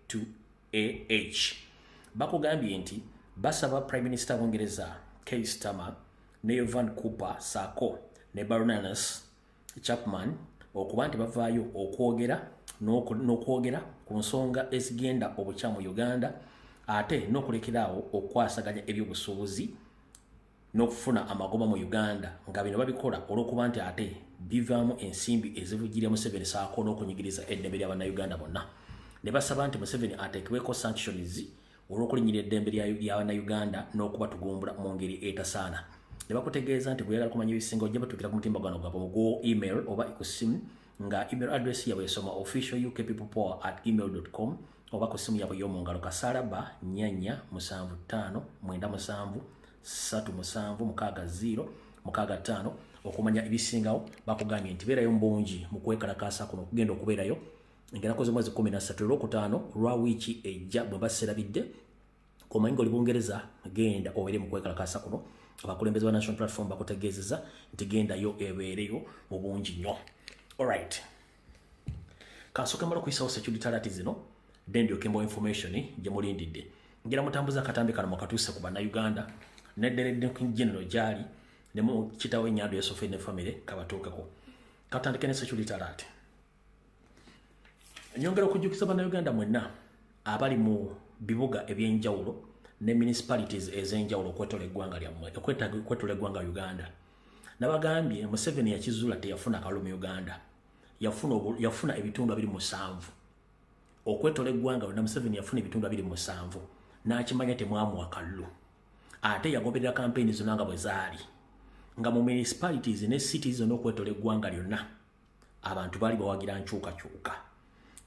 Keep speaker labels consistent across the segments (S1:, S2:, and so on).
S1: to AH. Bakugambye nti basaba Prime Minister w'Ongereza Keir Starmer ne Evan Cooper Sako ne Baroness Chapman okuba nti bavaayo okwogera n'okwogera ku nsonga ezigenda obukyamu Uganda ate n'okulekerawo okwasaganya ebyobusuubuzi n'okufuna amagoba mu Uganda nga bino babikola olw'okuba nti ate bivaamu ensimbi ezivugirya Museveni Sako n'okunyigiriza eddembe ly'Abannayuganda bonna. Ne basaba nti Museveni ateekebweko sanctions olw'okulinnyirira eddembe ly'Abannayuganda n'okubatugumbula mu ngeri etasaana. Ne bakutegeeza nti bweyagala kumanya ebisinga ojja batukira ku mutimbagano gwabwe mu email oba ku simu nga email address yabwe esoma officialukpeoplepower@gmail.com oba ku simu yabwe y'omu ngalo kasalaba 47573760605 okumanya ebisingawo. Bakugambye nti beerayo mbungi mu kwekalakaasa kuno okugenda okubeerayo engerako z'omwezi 13 olwokutaano lwa wiiki ejja bwe baserabidde ku mayingo Bungereza genda obeere mu kwekalakaasa kuno. Abakulembeze ba National Platform bakutegeezeza nti gendayo ebeereyo mu bungi nnyo. Alright. Kasooka mala kuyisawo security alert zino then yokembo information gye mulindidde. Ngira mutambuza akatambi kano mukatuuse ku Bannayuganda ne General Jali ne mu kitawe Nyando Yesofe ne family kabatuukeko. Katandike ne security alert. Nyongera okujjukiza Bannayuganda mwenna abali mu bibuga ebyenjawulo ne municipalities ez'enjawulo okwetola eggwanga lyammwe okwetola eggwanga Uganda. Nabagambye Museveni yakizula teyafuna kalulu mu Uganda. Yafuna ebitundu 27. Okwetola eggwanga na Museveni yafuna ebitundu 27. N'akimanya temwamu akalulu. Ate yagoberera campaign zonna nga bwe zaali. Nga mu municipalities ne cities n'okwetola eggwanga lyonna abantu baali bawagira nkyukakyuka.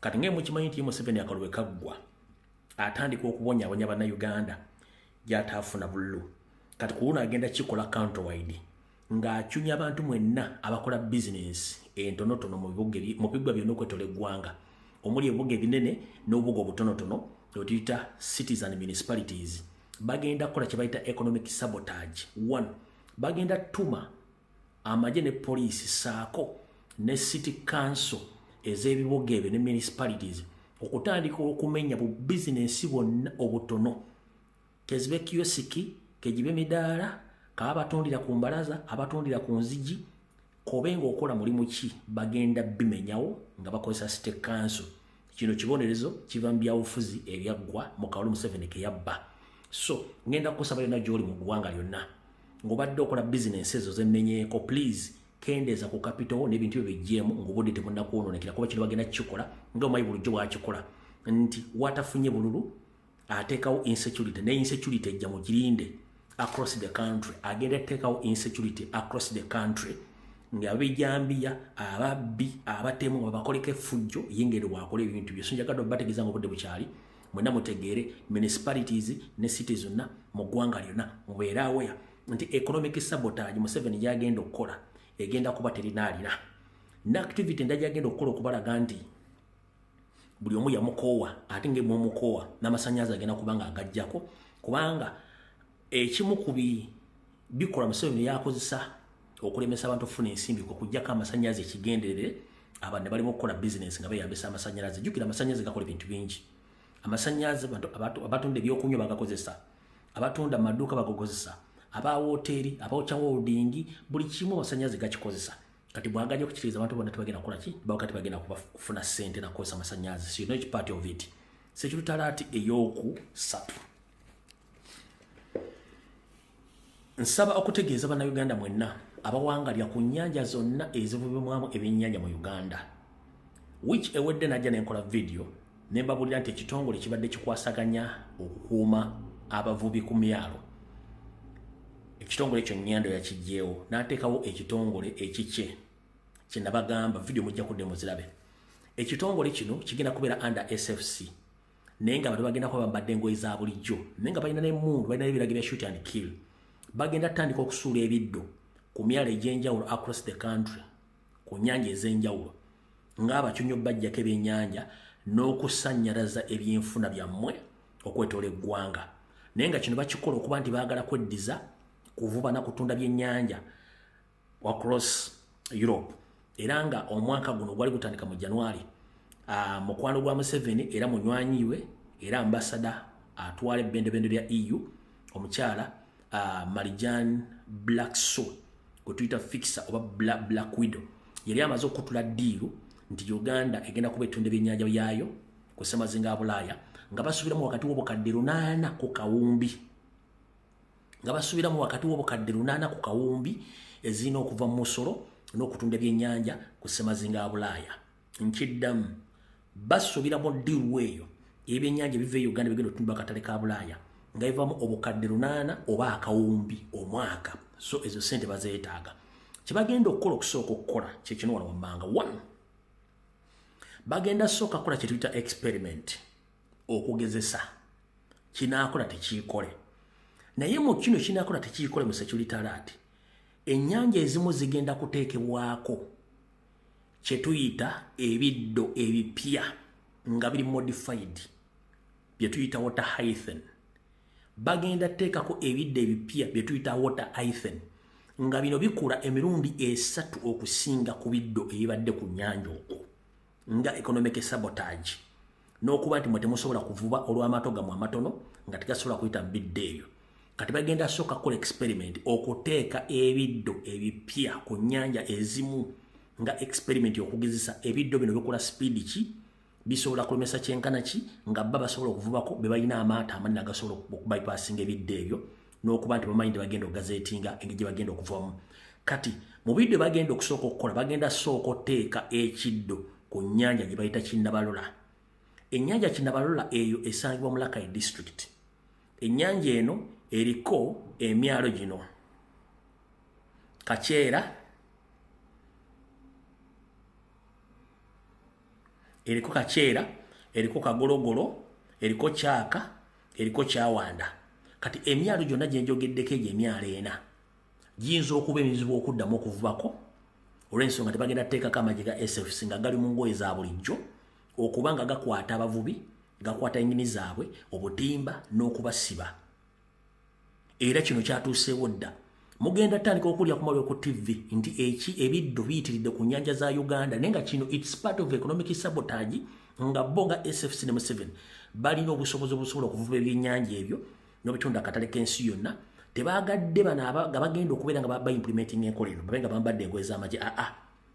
S1: Kati ng'e mukimanyi nti Museveni akalulu kaggwa atandika okubonyabonya Bannayuganda gy'ataafuna bululu. Kati kuluna agenda kikola countrywide ng'acunya abantu mwenna abakola business entonotono mu bibuga byonna okwetola eggwanga omuli ebibuga ebinene n'obubuga obutonotono otuyita cities and municipalities. Bagenda kukola kye bayita economic sabotage. 1. Bagenda tuma amagye ne police Saako ne city council ez'ebibuga ebyo ne municipalities okutandika okumenya bu business bonna obutono kezibe kiyosiki kejibe midaala kaabatundira ku mbalaza abatundira ku nzigi kobenga okola mulimu ki bagenda bimenyawo nga bakozesa state council. Kino kibonerezo kiva mbyabufuzi ebyaggwa mu kalulu Museveni ke yabba. So ngenda kusaba yonna gy'oli mu ggwanga lyonna ng'obadde okola business ezo zemmenyeeko please kendeeza ku capital n'ebintu ebyo bijjeemu ng'obudde temunnakwononekera kuba kino bagenda kukikola nga omanyi bulijjo bwakikola nti watafunye bululu ateekawo insecurity ne insecurity ejja mu girinde across the country. Agenda teekawo insecurity across the country ng'abejambiya ababbi abatemu abakoleka effujjo yengeri bwakola ebintu byo. Sinjagadde obategeeza ng'obudde bukyali mwenna mutegeere municipalities ne cities zonna mu ggwanga lyonna mubeere aware nti economic sabotage Museveni gy'agenda okukola egenda kuba terinaalina n'activity endala gy'agenda okukola okubalaga nti buli omu yamukoowa ate ng'emumukoowa n'amasannyalaze agenda kubanga agajjako kubanga ekimu ku bikola Museveni yakozesa okulemesa abantu okufuna ensimbi okujjako amasannyalaze ekigenderere abantu ne balimu okukola business nga beeyambisa amasannyalaze. Jjukira amasannyalaze gakola ebintu bingi. Amasannyalaze abatunda ebyokunywa bagakozesa, abatunda amaduuka bagakozesa, aba hoteri abaokya holding buli kimu amasannyalaze gakikozesa. Kati bwaganya okukiriza abantu bonna tebagenda kukola ki bakati bagenda kufuna ssente nakozesa amasannyalaze. So you know part of it. Security alert ey'oku 3. Nsaba okutegeeza Bannayuganda mwenna abawangalya ku nnyanja zonna ezivubibwamu ebyennyanja mu Uganda. Which ewedde najja nenkola video ne mbabulira nti ekitongole kibadde kikwasaganya okukuuma abavubi ku myalo. Ekitongole ekyo Nyando yakijjeewo n'ateekawo ekitongole ekikye kye nabagamba video mujja kudde muzirabe. Ekitongole kino kigenda kubeera under SFC naye nga abantu bagenda kuba bambadde engoye za bulijjo naye nga balina n'emmundu balina n'ebiragiro bya shoot and kill. Bagenda tandika okusuula ebiddo ku myalo egy'enjawulo across the country ku nnyanja ez'enjawulo ng'abakyonyo bajjako ebyennyanja n'okusannyalaza ebyenfuna byammwe okwetoola eggwanga. Naye nga kino bakikola okuba nti baagala kweddiza kuvuba na kutunda byennyanja across Europe. Era nga omwaka guno gwali gutandika mu January mukwano gwa Museveni era munywanyiwe era ambassador atwala ebbendebende lya EU omukyala Marijan Blackso ku Twitter fixer oba Black Widow yali amaze okutula diiru nti Uganda egenda kuba etunde byennyanja byayo ku ssemazinga Bulaaya nga basubiramu wakati w'obukadde 8 ku kawumbi ezina okuva mu musolo n'okutunda byennyanja ku ssemazinga Bulaaya nkiddamu basubiramu diiru eyo ebyennyanja biva e Uganda bigenda okutundibwa akatale ka Bulaaya nga bivamu obukadde 8 oba akawumbi omwaka so ezo sente bazeetaaga kyebagenda okukola okusooka okukola kyekino wano wammanga 1 bagenda sooka kukola kye tuyita experiment okugezesa kinaakola tekiikole naye mu kino kinaakola tekiikole mu security alert ennyanja ezimu zigenda kuteekebwako kye tuyita ebiddo ebipya nga biri modified bye tuyita water hythen bagenda teekako ebiddo ebipya bye tuyita water hythen nga bino bikula emirundi 3 okusinga ku biddo ebibadde ku nnyanja okwo nga economic sabotage n'okuba nti mwe temusobola kuvuba olw'amato gammwe amatono nga tegasobola kuyita biddo ebyo kati bagenda sooka kukola experiment okuteeka ebiddo ebipya ku nnyanja ezimu nga experiment okugezesa ebiddo bino bikola speed ki bisobola kulemesa kyenkana ki nga baba basobola okuvubako be balina amaato amanene agasobola okubypassinga ebiddo ebyo n'okuba nti bamanyi bagenda okugazeetinga engeri gye bagenda okuvamu kati mu biddo bagenda okusooka okukola bagenda sooka oteeka ekiddo ku nnyanja gye bayita Kinnabalola ennyanja Kinnabalola eyo esangibwa mu Rakai district ennyanja eno eriko emyalo gino Kakyera eriko Kagologolo eriko Kyaka eriko Kyawanda kati emyalo gyonna gye njogeddeko egyo emyalo 4 giyinza okuba emizibu okuddamu okuvubako olw'ensonga tebagenda teekako amagye ga SFC nga gali mu ngoye za bulijjo okuba nga gakwata abavubi gakwata engini zaabwe obutimba n'okubasiba era kino kyatuuseewo dda mugenda tandika okulya ku malwe ku TV nti ebiddo biyitiridde ku nnyanja za Uganda naye nga kino it's part of economic sabotage nga bo nga SFC ne Museveni balina obusobozi obusobola okuvuba ebyennyanja ebyo n'obitunda akatale k'ensi yonna tebaagadde bano nga bagenda okubeera nga ba-implementing enkolero babe nga bambadde engoye z'amagye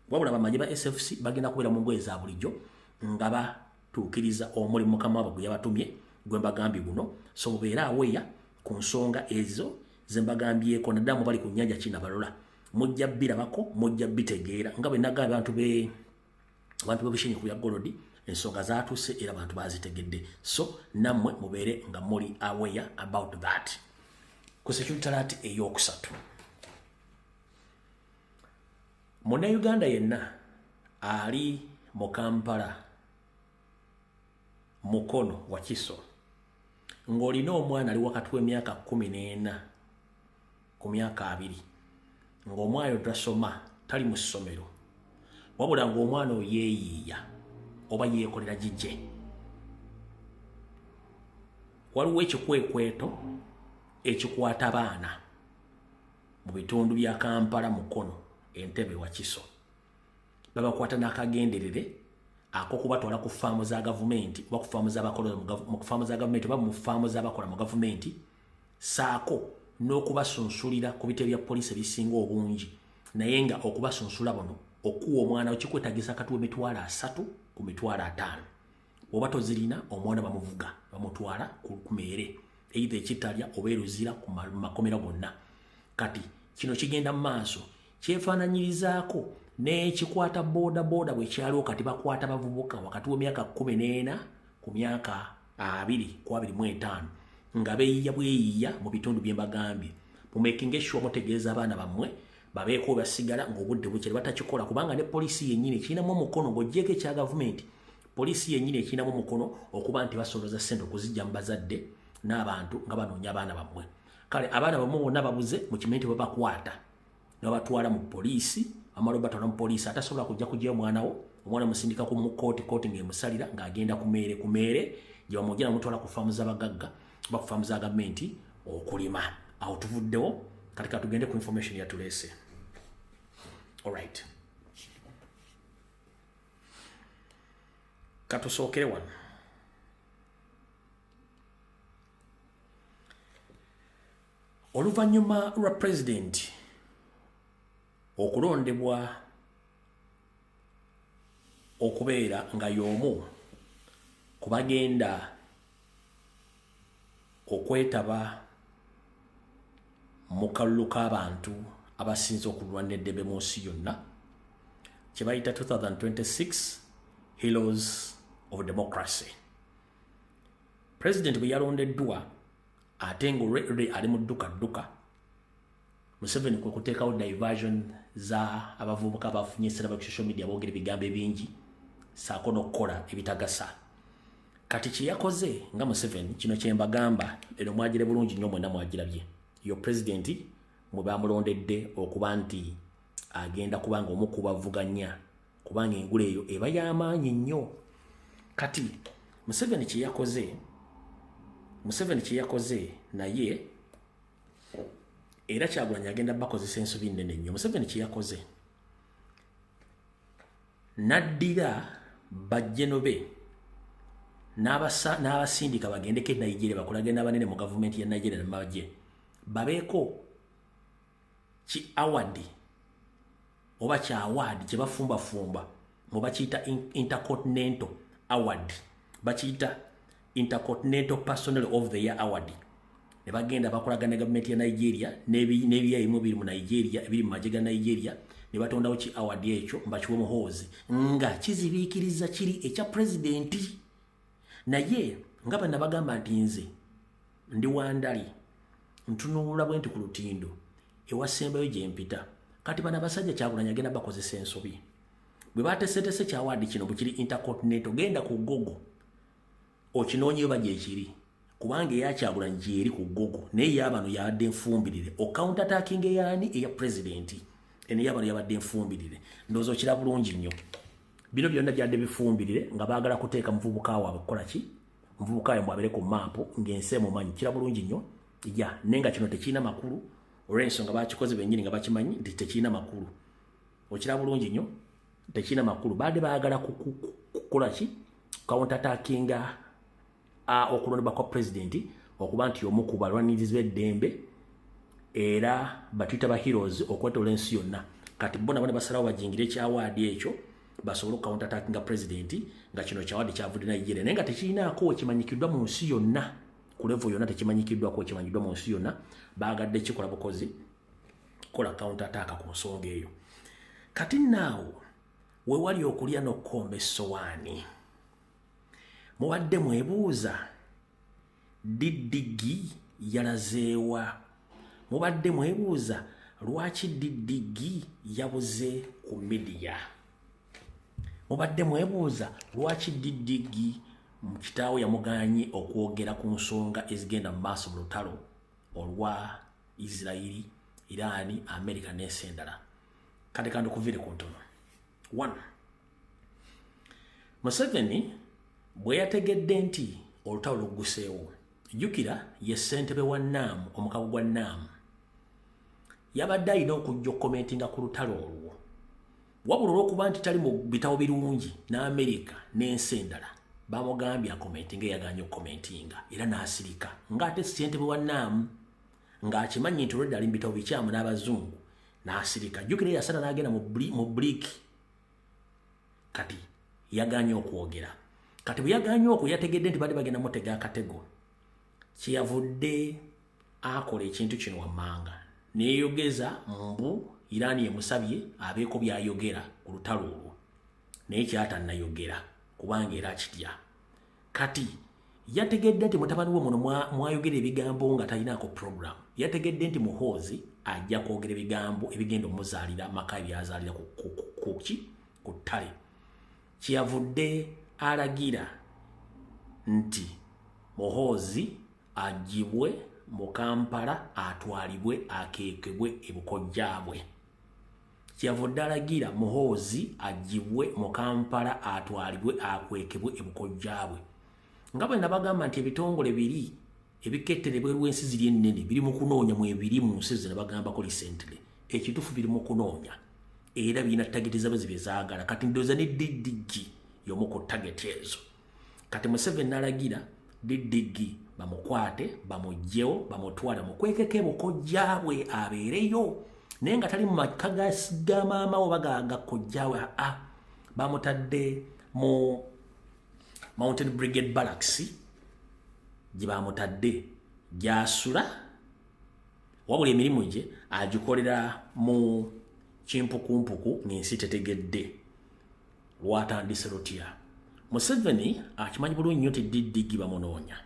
S1: wabula bamagye ba SFC bagenda kubeera mu ngoye za bulijjo nga batuukiriza omulimu mukama wabwe gwe yabatumye gwe mbagambye guno so mubeera aweeya ku nsonga ezo ze mbagambyeko naddamu bali ku nnyanja Kinnabalola mujja birabako mujja bitegeera nga bwe nagambye abantu b'obushenyi ku bya golodi ensonga zaatuuse era abantu bazitegedde so nammwe mubeere nga muli aware about that ku security alert ey'okusatu Munnayuganda yenna ali mu Kampala Mukono Wakiso ng'olina omwana ali wakati w'emyaka 14 ku myaka 2 ng'omwana oyo tasoma tali mu ssomero wabula ng'omwana oyo yeeyiiya oba yeekolera gijje waliwo ekikwekweto ekikwata abaana mu bitundu bya Kampala Mukono Entebbe Wakiso babakwata n'akagenderere akokubatwala ku faamu za gavumenti oba ku faamu z'abakola mu faamu za gavumenti oba mu faamu z'abakola mu gavumenti saako n'okubasunsulira ku bitebe bya poliisi ebisinga obungi naye nga okubasunsula buno okuwa omwana okikwetagisa kati w'emitwalo 3 ku mitwalo 5 oba tozirina omwana bamuvuga bamutwala ku meere either ekitalya oba eruzira ku makomera gonna kati kino kigenda mu maaso kyefaananyirizaako n'ekikwata boda bwe kyaliwo kati bakwata bavubuka wakati w'emyaka 14 ku myaka 25 nga beeyiya bweyiya mu bitundu bye mbagambye mumekinge sure mutegeeza abaana bammwe babeeko basigala ng'obudde bukye batakikola kubanga ne poliisi yennyini ekirinamu omukono ng'oggyeko ekya gavumenti poliisi yennyini ekirinamu omukono okuba nti basolooza ssente okuzijja mu bazadde n'abantu nga banoonya abaana bammwe kale abaana bammwe bonna babuze mu kimanyi nti babakwata n'abatwala mu poliisi amalo batwala mu poliisi atasobola kujja kujjayo omwana musindika ku kooti ng'emusalira ng'agenda ku meere gye bamujja namutwala ku faamu z'abagagga oba ku faamu za gavumenti okulima awo tuvuddewo kati katugende ku information yatuleese alright Katusookere wano. Oluvannyuma lwa president okulondebwa okubeera nga y'omu ku bagenda okwetaba mu kalulu k'abantu abasinze okulwanira eddembe mu nsi yonna kye bayita 2026 Heroes of Democracy. President bwe yalondeddwa ate ng'olwedde ali mu dduka Museveni kwe kuteekawo diversion za abavubuka abafunye essira ku social media boogera ebigambo ebingi saako n'okukola ebitagasa. Kati kye yakoze nga Museveni kino kye mbagamba eno mwagire bulungi nnyo mwena mwagirabye. Yo president mwe bamulondedde okuba nti agenda kubanga omu ku bavuganya kubanga engule eyo eba y'amaanyi nnyo. Kati Museveni kye yakoze naye era Kyagulanyi agenda bakozesa ensobi nnene nnyo. Museveni kye yakoze naddira bajjeno be n'abasindika bagendeko e Nigeria bakolagenda abanene mu gavumenti ya Nigeria namabajje babeeko ki award oba kya award kye bafumbafumba mu bakiyita Intercontinental Award, bakiyita Intercontinental Personnel of the Year Award. Ne bagenda bakolagana gavumenti ya Nigeria n'ebiyayimu biri mu Nigeria ebiri mu magye ga Nigeria ne batondawo ki award ekyo mbakiwe muhoozi nga kizibiikiriza kiri ekya presidenti. Naye nga bwe nabagamba nti nze ndi wandali ntunuulira bwe nti ku lutindo ewasembayo gye mpita kati bano abasajja Kyagulanyi agenda bakozesa ensobi bwe batesetese kyawadi kino bwe kiri Intercontinental genda ku Google okinoonyeyo ba gyekiri kubanga eya Kyagulanyi gyeri ku Google naye y'abano yabadde nfumbirire okawunta attacking eyaani eya presidenti eno y'abano yabadde nfumbirire ndowooza okira bulungi nnyo. Bino byonna byadde bifumbirire nga baagala kuteeka muvubuka waabwe kukola ki muvubuka waabwe mwabere ku maapu ng'ensi emumanyi kira bulungi nnyo ja naye nga kino tekirina makulu olw'ensonga bakikoze bennyini nga bakimanyi nti tekirina makulu okira bulungi nnyo tekirina makulu baadde baagala kukola ki counter attacking okulondebwa kwa presidenti okuba nti omu ku balwanirizi b'eddembe era batuyita ba heroes okwetola ensi yonna. Kati bo nabo ne basalawo bajingire ekyawaadi ekyo basobole counter attacking presidenti nga kino kyawaadi kyavudde Nigeria naye nga tekirinaako kimanyikiddwa mu nsi yonna ku level yonna tekimanyikiddwako kimanyiddwa mu nsi yonna baagadde kikola bukozi kola counter attack ku nsonga eyo. Kati naawo we wali okulya n'okkomba essowaani mubadde mwebuuza Didigi yalazeewa, mubadde mwebuuza lwaki Didigi yabuze ku media, mubadde mwebuuza lwaki Didigi mu kitaawe yamuganye okwogera ku nsonga ezigenda mu maaso mu lutalo olwa Israeli, Irani, America n'ensi endala. Kati kandi okuvire ku ntono. 1. Museveni bwe yategedde nti olutalo lugguseewo, jjukira ye ssentebe wa NAM, omukago gwa NAM, yabadde alina okujja okukomentinga ku lutalo olwo. Wabula olw'okuba nti tali mu bitabo birungi n'Amerika n'ensi endala, bamugambye akomentinga eyaganye okukomentinga era n'asirika ng'ate ssentebe wa NAM ng'akimanyi nti olwedde ali mu bitabo bikyamu n'abazungu n'asirika. Jjukira yasala n'agenda mu break. Kati yaganye okwogera. Kati bwe yaganye okwo yategedde nti badde bagenda mutega akatego, kyeyavudde akola ekintu kino wammanga neeyogeza mbu Irani emusabye abeeko byayogera ku lutalo olwo naye kyatannayogera kubanga era kitya. Kati yategedde nti mutabani we muno mwayogera ebigambo nga talinaako program. Yategedde nti muhoozi ajja kwogera ebigambo ebigenda omuzaalira maka ebyazaalira ku ttale. Kyeyavudde alagira nti muhoozi agibwe mu Kampala atwalibwe akeekebwe ebukojjaabwe. Kyeyavudde alagira muhoozi agibwe mu Kampala atwalibwe akwekebwe ebukojjaabwe. Nga bwe nabagamba nti ebitongole biri ebikettere bw'ensi ziri ennene biri mu kunoonya mu ebiri mu nsi ze nabagambako recently. Ekituufu biri mu kunoonya era birina tageti zaabwe ze zaagala. Kati ndowooza ne Didigi yomuko target ezo. Kati Museveni nalagira Didigi bamukwate bamujjeo bamutwala mukwekeke bukojjabwe abeereyo naye nga tali mu maka ga maama oba gakojjabwe bamutadde mu Mountain Brigade Barracks gye bamutadde gyasula wabula emirimu gye agikolera mu kimpukumpuku n'ensi tetegedde lwatandise lutya. Museveni akimanyi bulungi nnyo nti Didigi bamunoonya.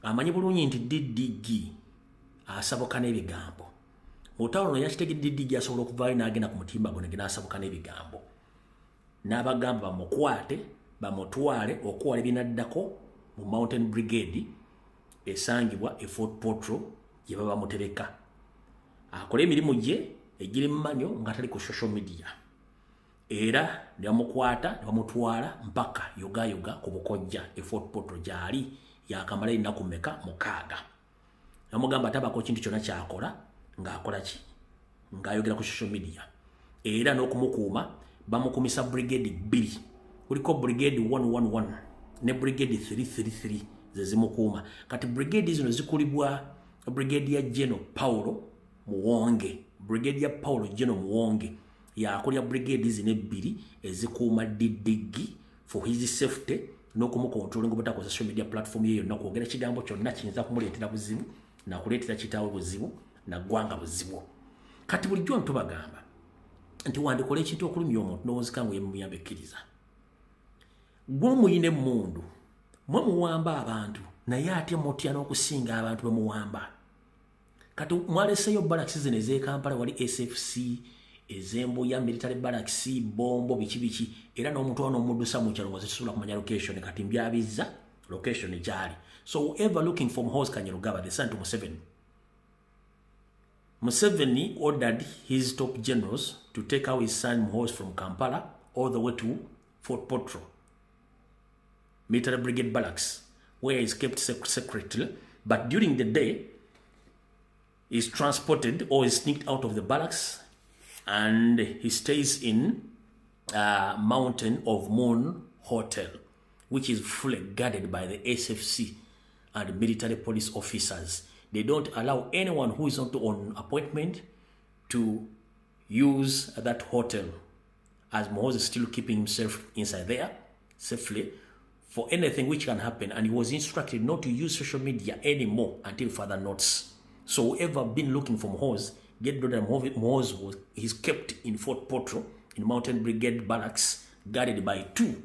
S1: Amanyi bulungi nti Didigi asabuka n'ebigambo. Mutawalo no yakitegedde Didigi asobola okuvaayo n'agenda ku mutimba gwe n'asabuka n'ebigambo. N'abagamba bamukwate bamutwale okuwala ebinaddako mu Mountain Brigade esangibwa e Fort Portal gye baba bamutereka. Akola emirimu gye egiri mu manyo nga tali ku social media. Era ne bamukwata ne bamutwala mpaka yoga ku bukojja e Fort Portal gyali yakamala ennaku mmeka mukaaga. Namugamba tabako kintu kyonna kyakola ng'akola ki ng'ayogera ku social media. Era n'okumukuuma bamukumisa brigade 2 kuliko brigade 111 ne brigade 333 ze zimukuuma. Kati brigade zino zikulibwa brigade ya General Paulo Muwonge. Brigade ya Paulo General Muwonge yakolya brigade zine 2 ezikuuma Didigi for his safety n'okumukontrola ng'obutako social media platform ye yonna kwogera kigambo kyonna kiyinza kumuleetera buzibu na kuleetera kitaawe buzibu na ggwanga buzibu. Kati bulijjo ntubagamba nti wandikola ekintu okulumya omuntu n'owozika ngu yemuyambe ekkiriza. Gwe omuyina emmundu mwe muwamba abantu naye ate mutya n'okusinga abantu bwe muwamba. Kati mwaleseyo barracks zino ez'Ekampala wali SFC ez'Embuya military barracks bombo biki era n'omuntu ono omuddusa mu kyalo ng'ozisobola kumanya location kati mbyabizza location gyali. So whoever looking for Muhoozi Kainerugaba they sent to Museveni. Museveni ordered his top generals to take out his son Muhoozi from Kampala all the way to Fort Portal military brigade barracks where he is kept secretly, but during the day he is transported or is sneaked out of the barracks and he stays in Mountain of Moon Hotel, which is fully guarded by the SFC and military police officers. They don't allow anyone who is not on appointment to use that hotel, as Muhoozi is still keeping himself inside there safely for anything which can happen, and he was instructed not to use social media anymore until further notice. So whoever been looking for Muhoozi, get to that Muhoozi is kept in Fort Portal in Mountain Brigade Barracks, guarded by 2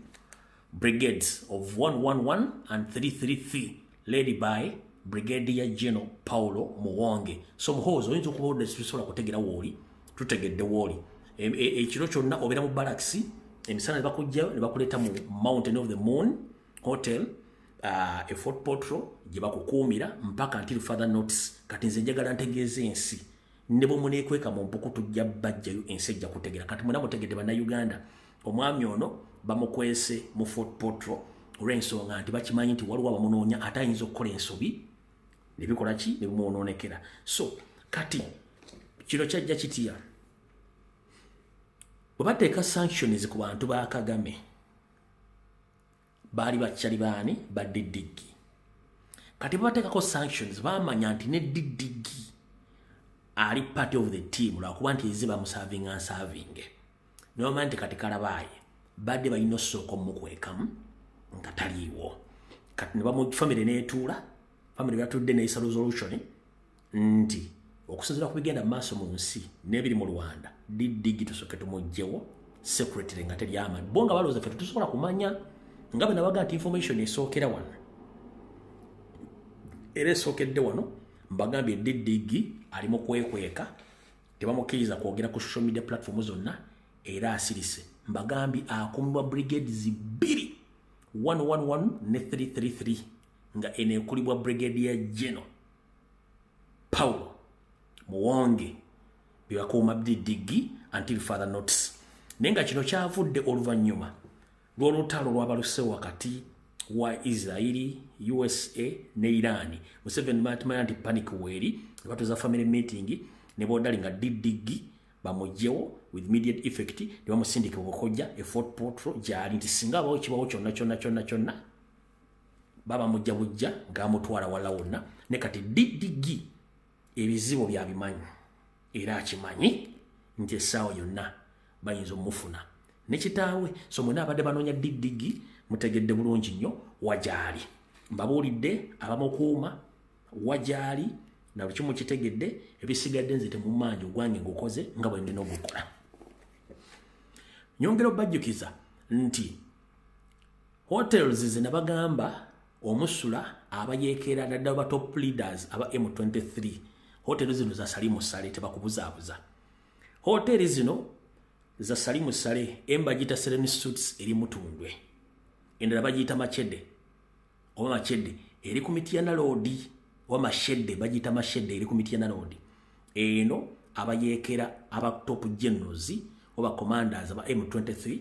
S1: brigades of 111 and 333, led by Brigadier General Paulo Muwonge. So Muhoozi oyinza okuba okusobola kutegera wooli tutegedde wooli ekiro kyonna obeera mu barracks emisana ne bakujjayo ne bakuleeta mu Mountain of the Moon Hotel e Fort Portal gye bakukuumira mpaka until further notice. Kati nze njagala ntegeeza ensi ne bwe muneekweka mu mpuku tujja bajjayo ensi ejja kutegera. Kati muna mutegedde bannayuganda omwami ono bamukwese mu Fort Portal olw'ensonga nti bakimanyi nti waliwo abamunoonya ate ayinza okukola ensobi ne bikola ki ne bimwonoonekera. So kati kino kyajja kitya bwe bateeka sanctions ku bantu ba Kagame baali bakyali baani ba Didigi. Kati bwe bateekako sanctions baamanya nti ne Didigi ali part of the team lwakuba nti eze bamusavinga nsavinge ne bamanya nti kati kalabaaye badde balina osooka omukwekamu nga taliiwo. Kati ne bamufamire n'etuula famire batudde n'eyisa resolution nti okusinziira ku bigenda mu maaso mu nsi n'ebiri mu Rwanda Didigi tusooke tumugjewo secretary nga teri amani bo nga balowooza ffe tetusobola kumanya nga bwe nabaga nti information esookera wano era esookedde wano mbagambye Didigi ali mu kwekweka tebamukkiriza kwogera ku social media platform zonna era asirise. Mbagambye akumibwa brigades 2 111 ne 333 nga eneekulibwa Brigadier General Paulo Muwonge byakuuma Didigi until further notice. Nenga kino kyavudde oluvannyuma lw'olutalo lw'abalusewo wakati wa Israeli, USA ne Iran. Museveni batimanya nti panic weeri batuza family meeting ne bodali nga Didigi bamugyewo with immediate effect ne bamusindika okujja e Fort Portal gyali nti singa abawo kibawo kyonna baba mujja bujja ng'amutwala wala wonna ne kati DDG ebizibu byabimanyi era akimanyi nti essaawa yonna bayinza omufuna ne kitaawe so mwena abadde banoonya DDG mutegedde bulungi nnyo wajaali mbabuulidde abamukuuma wajaali na lukimu kitegedde ebisigadde nze temumanyi ogwange ngukoze nga bwe ndina ogukola nyongera obajjukiza nti hotels ze nabagamba omusula abayeekera naddala ba top leaders aba M23 hoteli zino za Salimu Sale tebakubuzaabuza hoteli zino za Salimu Sale embagita Serene Suites eri Mutundwe endala bagiyita Machede oba Machede eri ku Mityana Road wa Mashede bagiyita Mashede eri ku Mityana Road eno abayeekera aba top generals oba commanders aba M23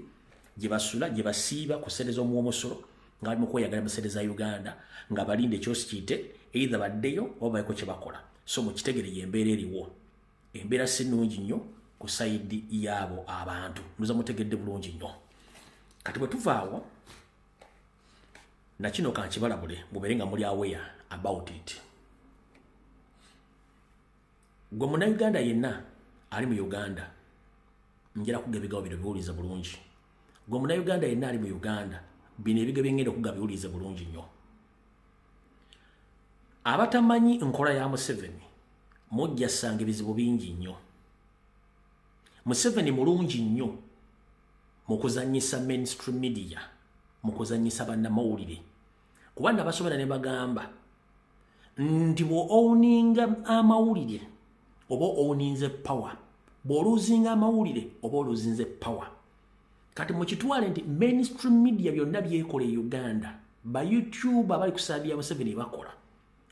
S1: gye basula gye basiiba ku ssente z'omuwomusolo nga bali mu kweyagala mu ssente za Uganda nga balinde ekyosi kiyite either baddeyo oba bayiko kye bakola so mukitegere y'embeera eriwo embeera si nnungi nnyo ku sayidi yaabo abantu muza mutegedde bulungi nnyo kati bwe tuvaawo na kino kankibalabule mubeere nga muli aware about it gwe munnayuganda yenna ali mu Uganda njera kuga ebigawo bino biwuliza bulungi gwe munnayuganda yenna ali mu Uganda bino ebiga byengenda okuga biwulize bulungi nnyo abatamanyi nkola ya Museveni mujja sanga ebizibu bingi nnyo Museveni mulungi nnyo mu kuzannyisa mainstream media mu kuzannyisa bannamawulire kubanga basobera ne bagamba nti bw'owuninga amawulire oba owuninze power bw'oluzinga amawulire oba oluzinze power kati mukitwale nti mainstream media byonna byekola e Uganda ba YouTube abali ku side ya Museveni bakola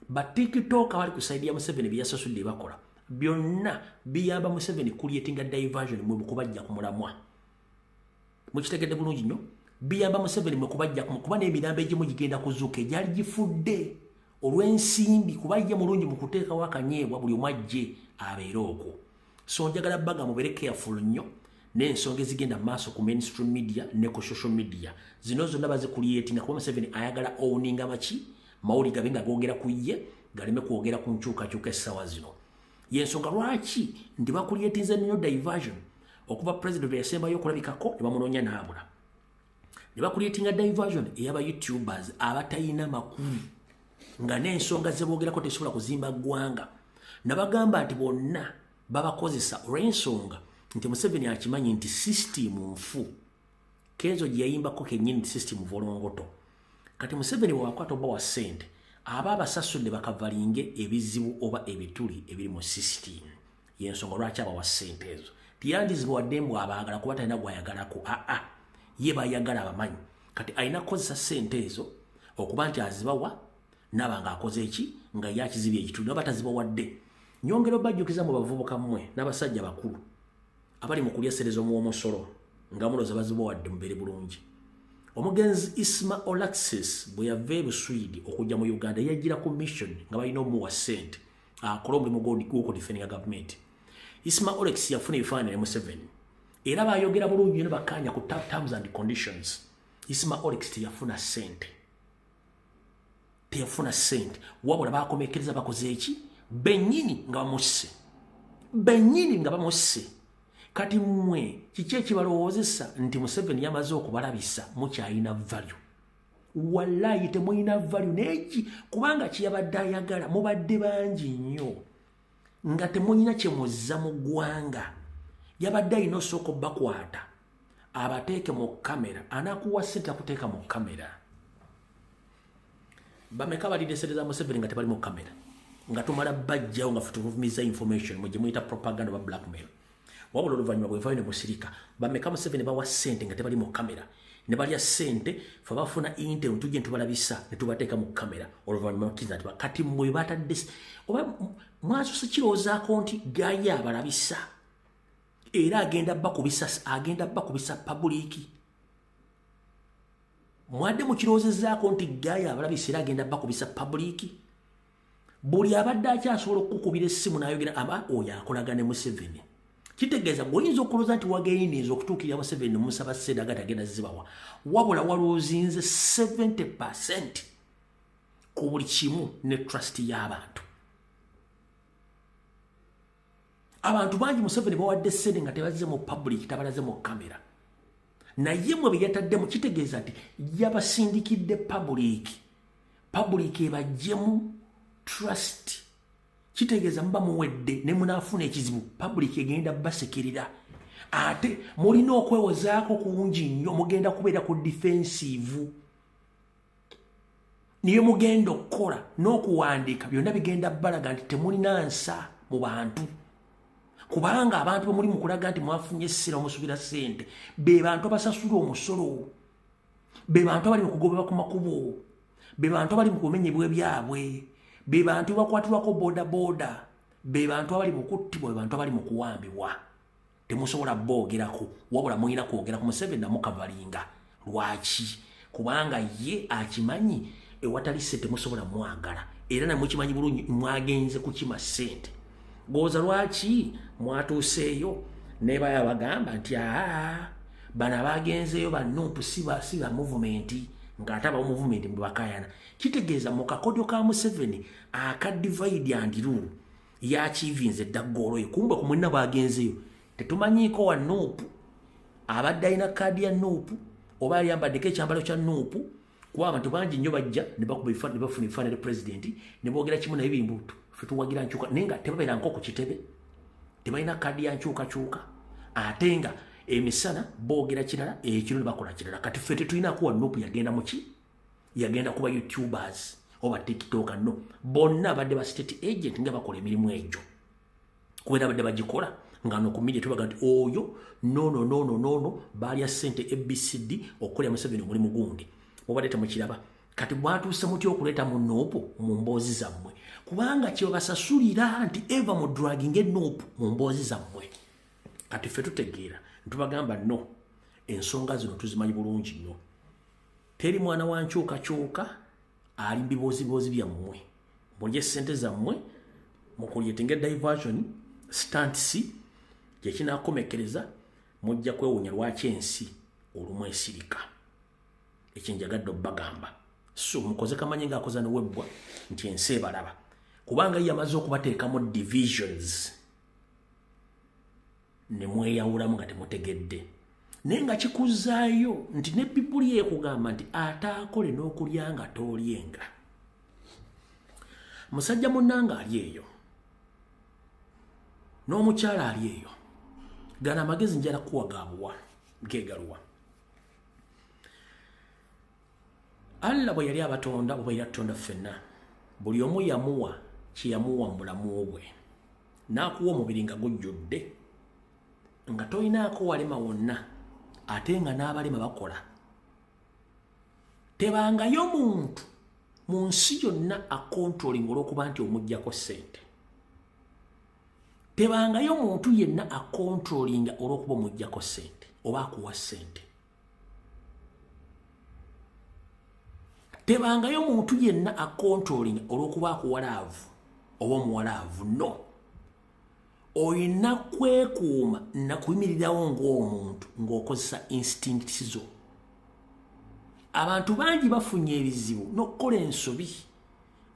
S1: ba TikTok abali ku side ya Museveni byasasudde bakola byonna biyamba Museveni creating a diversion mu kubajja ku mulamwa mukitegedde bulungi nnyo biyamba Museveni mu kubajja kuba n'emirambo egimu gigenda kuzuuka egyali gifudde olw'ensimbi kubajja mulungi mu kuteekawo akanyeebwa buli omu ajje abeere okwo so njagala baga mubeere careful nnyo n'ensonga ezigenda maaso ku mainstream media ne ku social media zino zonna bazicreatinga kuba Museveni ayagala owuninga maki mawuli gabe nga googera ku ye galeme kwogera ku nkyukakyuka essaawa zino yensonga lwaki ndi bakuliyetinze nnyo diversion okuva president yasembayo okulabikako ne bamunoonya n'abula ne bakuliyetinga diversion ey'aba YouTubers abatayina makulu nga n'ensonga ze boogerako tesobola kuzimba ggwanga nabagamba nti bonna babakozesa olw'ensonga nti Museveni akimanyi nti system nfu kenzo gye yayimbako kennyini nti system volongoto kati Museveni bwakwata oba wa ssente aba abasasudde bakavalinge ebizibu oba ebituli ebiri mu system yensonga lwaki aba wa ssente ezo tiyandizibwa wadde mbw abaagala kuba talina gwayagalako ye bayagala abamanyi kati alina kukozesa ssente ezo okuba nti azibawa naba nga akoze eki nga yakizibya ekituli naba tazibawadde nyongera obajjukiza mu bavubuka mmwe n'abasajja bakulu abali mu kulya ssente z'omuwomusolo nga muloza bazibawadde mubeere bulungi omugenzi Isma Olaxis bwe yava e Buswidi okujja mu Uganda yajjira ku mission nga balina omuwa ssente akola omulimu gw'okudifendinga gavumenti Isma Olaxis yafuna ebifaananyi ne Museveni era bayogera bulungi ne bakkaanya ku terms and conditions Isma Olaxis teyafuna ssente wabula bakomekereza bakoze eki bennyini nga bamusse kati mmwe kiki ekibalowoozesa nti Museveni yamaze okubalabisa mukyalina value wallahi temulina value neeki kubanga kiyabadde ayagala mubadde bangi nnyo nga temulina kyemuzza mu ggwanga yabadde alina osooka obbakwata abateeke mu kamera anakuwa ssente akuteeka mu kamera bameka balidde ssente za Museveni nga tebali mu kamera nga tumala bajjawo nga tuvumiza information mu gye muyita propaganda oba blackmail wabula oluvannyuma bwe vaayo ne musirika bameka Museveni bawa ssente nga tebali mu kamera ne balya ssente fe bafuna interview tujje tubalabisa ne tubateeka mu kamera oluvannyuma bakkiriza nti kati mmwe batadde oba mwasose kirowoozaako nti gaye abalabisa era agenda bakubisa publiki mwadde mukirowoozezaako nti gaye abalabisa era agenda bakubisa publiki buli abadde akyasobola okukubira essimu n'ayogera aba oyo akolaga ne Museveni Kitegeeza goyinza okuloza nti wageyiniza okutuukirira Museveni musaba ssente agatagenda zibawa wabula waloozinze 70% ku buli kimu ne trust y'abantu. Abantu bangi Museveni bawadde ssente nga tebazze mu public tabalaze mu kamera. Naye mwe bye yataddemu kitegeeza nti yabasindikidde public ebajjemu trust. Kitegeeza mba muwedde ne munaafuna ekizibu public egenda basekirira. Ate mulina okwewozaako kungi nnyo mugenda kubeera ku defensive. Niyo mugenda okukola n'okuwandiika byonna bigenda balaga nti temulina nsa mu bantu. Kubanga abantu bamuli mu kulaga nti mwafunye essira omusubira ssente be bantu abasasula omusolo, be bantu abali mu kugobebwa ku makubo, be bantu abali mu kumenyebwa byabwe, be bantu bakwatirwako boda, be bantu abali mu kuttibwa, be bantu abali mu kuwambibwa. Temusobola boogerako wabula muyina kwogera ku Museveni namukavalinga. Lwaki? Kubanga ye akimanyi ewatali ssente musobola mwagala era namwe kimanyi bulungi mwagenze kukima ssente. Goza lwaki mwatuuseeyo ne bagamba nti bana bagenzeeyo bannupu si ba movement ng'ate aba movement mbakayana. Kitegeeza mu kakodyo ka Museveni aka divide and rule yakivinze eddaggolo ye kumbe ku mwenna bagenzeeyo tetumanyiiko wa nuupu abadde alina kaadi ya nuupu oba yayambaddeko ekyambalo kya nuupu kuba abantu bangi nnyo bajja ne bafuna ebifaananyi pulezidenti ne boogera kimu naye bimbuutu ffe tuwagira nkyuka naye nga tebabeera nko ku kitebe tebalina kaadi ya nkyukakyuka ate nga emisana boogera kirala ekiro ne bakola kirala. Kati ffe tetulinaako wa nuupu yagenda muki yagenda kuba youtubers oba tiktok no bonna badde ba state agent nga bakola emirimu egyo kubeera badde bagikola nga no ku media tubaga nti oyo no balya ssente ABCD okukolera Museveni omulimu gundi obadde temukiraba. Kati mwatuuse mutya okuleeta mu nuupu mu mboozi zammwe kubanga kye basasulira nti eva mu dragging nuupu mu mboozi zammwe. Kati ffe tutegeera ntubagamba no ensonga zino tuzimanyi bulungi nnyo. Teri mwana wa nkyukakyuka ali mu biboozibozi byammwe mulye ssente zammwe mukulyetinga diversion stunts kyekinakomekereza mujja kwewuunya lwaki ensi olumu esirika. Ekinjagadde obbagamba so mukoze kamanyi ng'akoza ne webbwa nti ensi ebalaba kubanga yamaze okubateekamu divisions ne mweyawulamu nga temutegedde naye nga kikuzaayo nti ne Bibuli ekugamba nti ataakole n'okulya nga toolyenga. Musajja munnanga ali eyo n'omukyala ali eyo gana amagezi njala kuwagabuwa gegaluwa. Allah bwe yali abatonda oba yatutonda ffenna buli omu yamuwa kyeyamuwa mu bulamu bwe n'akuwa omubiri nga gujjudde nga toyinaako walema wonna ate nga n'abalema bakola. Tebangayo muntu mu nsi yonna akontrolinga olw'okuba nti omuggyako ssente. Tebangayo muntu yenna akontrolinga olw'okuba omuggyako ssente oba akuwa ssente. Tebangayo muntu yenna akontrolinga olw'okuba akuwa laavu oba omuwalaavu no. Oyina kwekuuma na kuyimirirawo ng'omuntu ng'okozesa instincts zo. Abantu bangi bafunye ebizibu n'okukola ensobi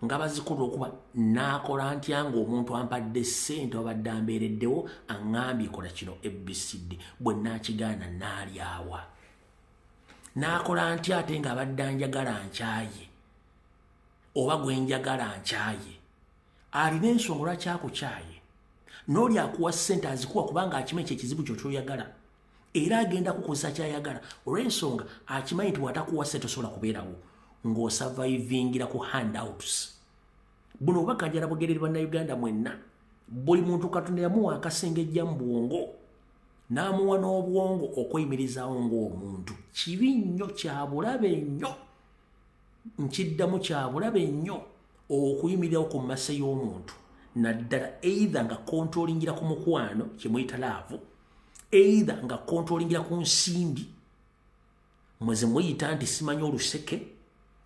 S1: nga bazikola okuba naakola ntya ng'omuntu ampadde ssente obadde ambeereddewo aŋŋambye kola kino ABCD bwe naakigaana naalyawa. Naakola ntya ate ng'abadde anjagala nkyaye oba gwe njagala nkyaye. Alina ensonga lwaki akukyaye n'oli akuwa ssente azikuwa kubanga akimanyi kyekizibu kyo kyoyagala era agenda kukozesa kyayagala olw'ensonga akimanyi nti watakuwa ssente osobola kubeerawo ng'osavaivingira ku handouts. Buno obubaka njala bugerere bannayuganda mwenna buli muntu Katonda yamuwa akasengejja mu bwongo n'amuwa n'obwongo okweyimirizaawo ng'omuntu. Kibi nnyo kya bulabe nnyo nkiddamu kya bulabe nnyo okuyimirirawo ku mmase y'omuntu naddala either nga kontrolingira ku mukwano kyemuyita laavu either nga kontrolingira ku nsimbi mweze muyita nti simanyi oluseke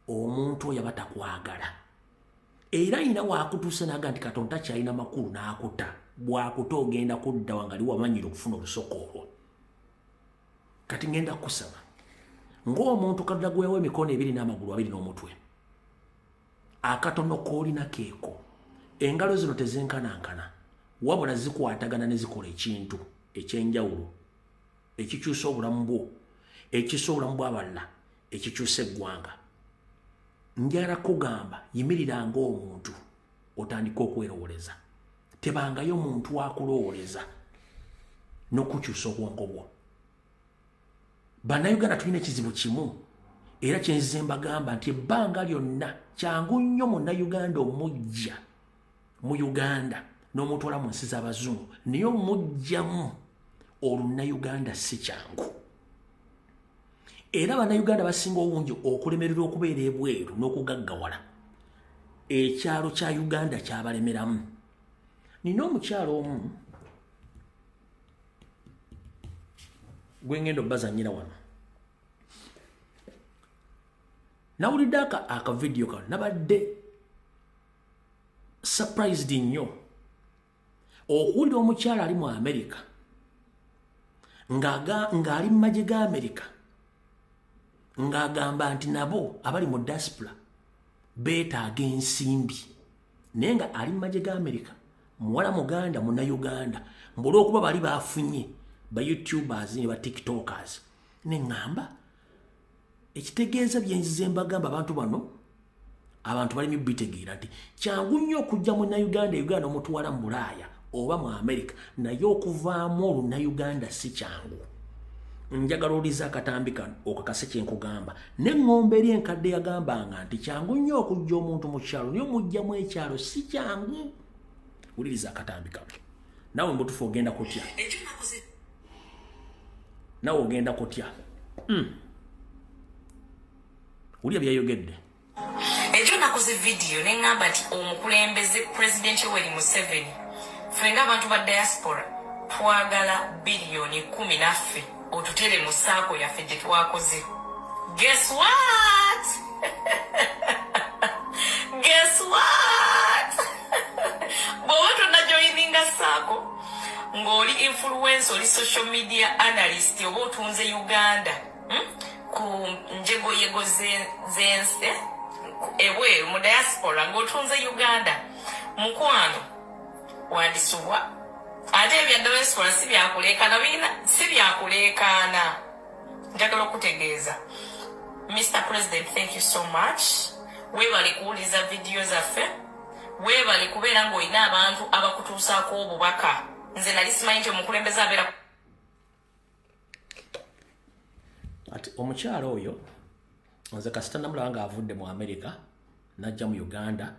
S1: omuntu oyo aba takwagala era ina wakutuuse naga nti Katonda kyalina makulu n'akuta bwakuta ogenda kudda wangali wamanyira okufuna olusoko olwo. Kati ngenda kusaba ng'omuntu kadda gwewe emikono ebiri n'amagulu abiri n'omutwe akatono koolina keeko engalo zino tezenkanankana wabula zikwatagana ne zikola ekintu ekyenjawulo ekikyusa obulamu bwo ekisa obulamu bw'abalala ekikyusa eggwanga. Njala kugamba yimirira ng'omuntu otandika okwerowoleza tebangayo muntu wakulowoleza n'okukyusa obwongo bwo. Bannayuganda tulina ekizibu kimu era kyenzize mbagamba nti ebbanga lyonna kyangu nnyo munnayuganda omujja mu Uganda n'omutwala mu nsi z'abazungu naye omujjamu olunnayuganda si kyangu. Era bannayuganda basinga obungi okulemerera okubeera ebweru n'okugaggawala ekyalo kya Uganda kyabalemeramu. Nina omukyalo omu gwe ngenda obbazannyira wano nawulidde akavidiyo kano nabadde surprised nnyo okuwulira omukyala ali mu America ng'ali mu magye ga America ng'agamba nti nabo abali mu diaspora beetaaga ensimbi naye nga ali mu magye ga America muwala muganda munnayuganda olw'okuba bali baafunye ba YouTubers ne ba TikTokers ne ŋŋamba ekitegeeza byenzize mbagamba abantu bano abantu bali bitegeera nti kyangu nnyo okujja munnayuganda Uganda omutwala mu Bulaaya oba mu America naye okuvaamu olunnayuganda si kyangu. Njagala oliza akatambi kano okakase kyenkugamba n'eŋŋombe eri enkadde yagambanga nti kyangu nnyo okujja omuntu mu kyalo naye omujjamu ekyalo si kyangu. Wuliriza akatambi kano nawe mbutufu ogenda kutya nawe ogenda kutya Ulia byayogedde.
S2: Ejo nakoze video neŋŋamba nti omukulembeze President Yoweri Museveni fenga abantu ba diaspora twagala biliyoni 10 naffe otutere mu saako yaffe gye twakoze. Guess what? Guess what? Bwoto na joininga saako ng'oli influencer oli social media analyst oba otunze Uganda ku njego yego zense ewe mu diaspora ng'otunze Uganda mukwano wandisuwa ate ebya diaspora si byakuleekana bina si byakuleekana. Njagala okutegeeza Mr. President, thank you so much. Weebale kuwuliza video zaffe, weebale kubeera ng'olina abantu abakutuusaako obubaka. Nze nali simanyi nti omukulembeze abeera
S1: ati omukyalo oyo nze kasita namulaba ng'avudde mu America najja mu Uganda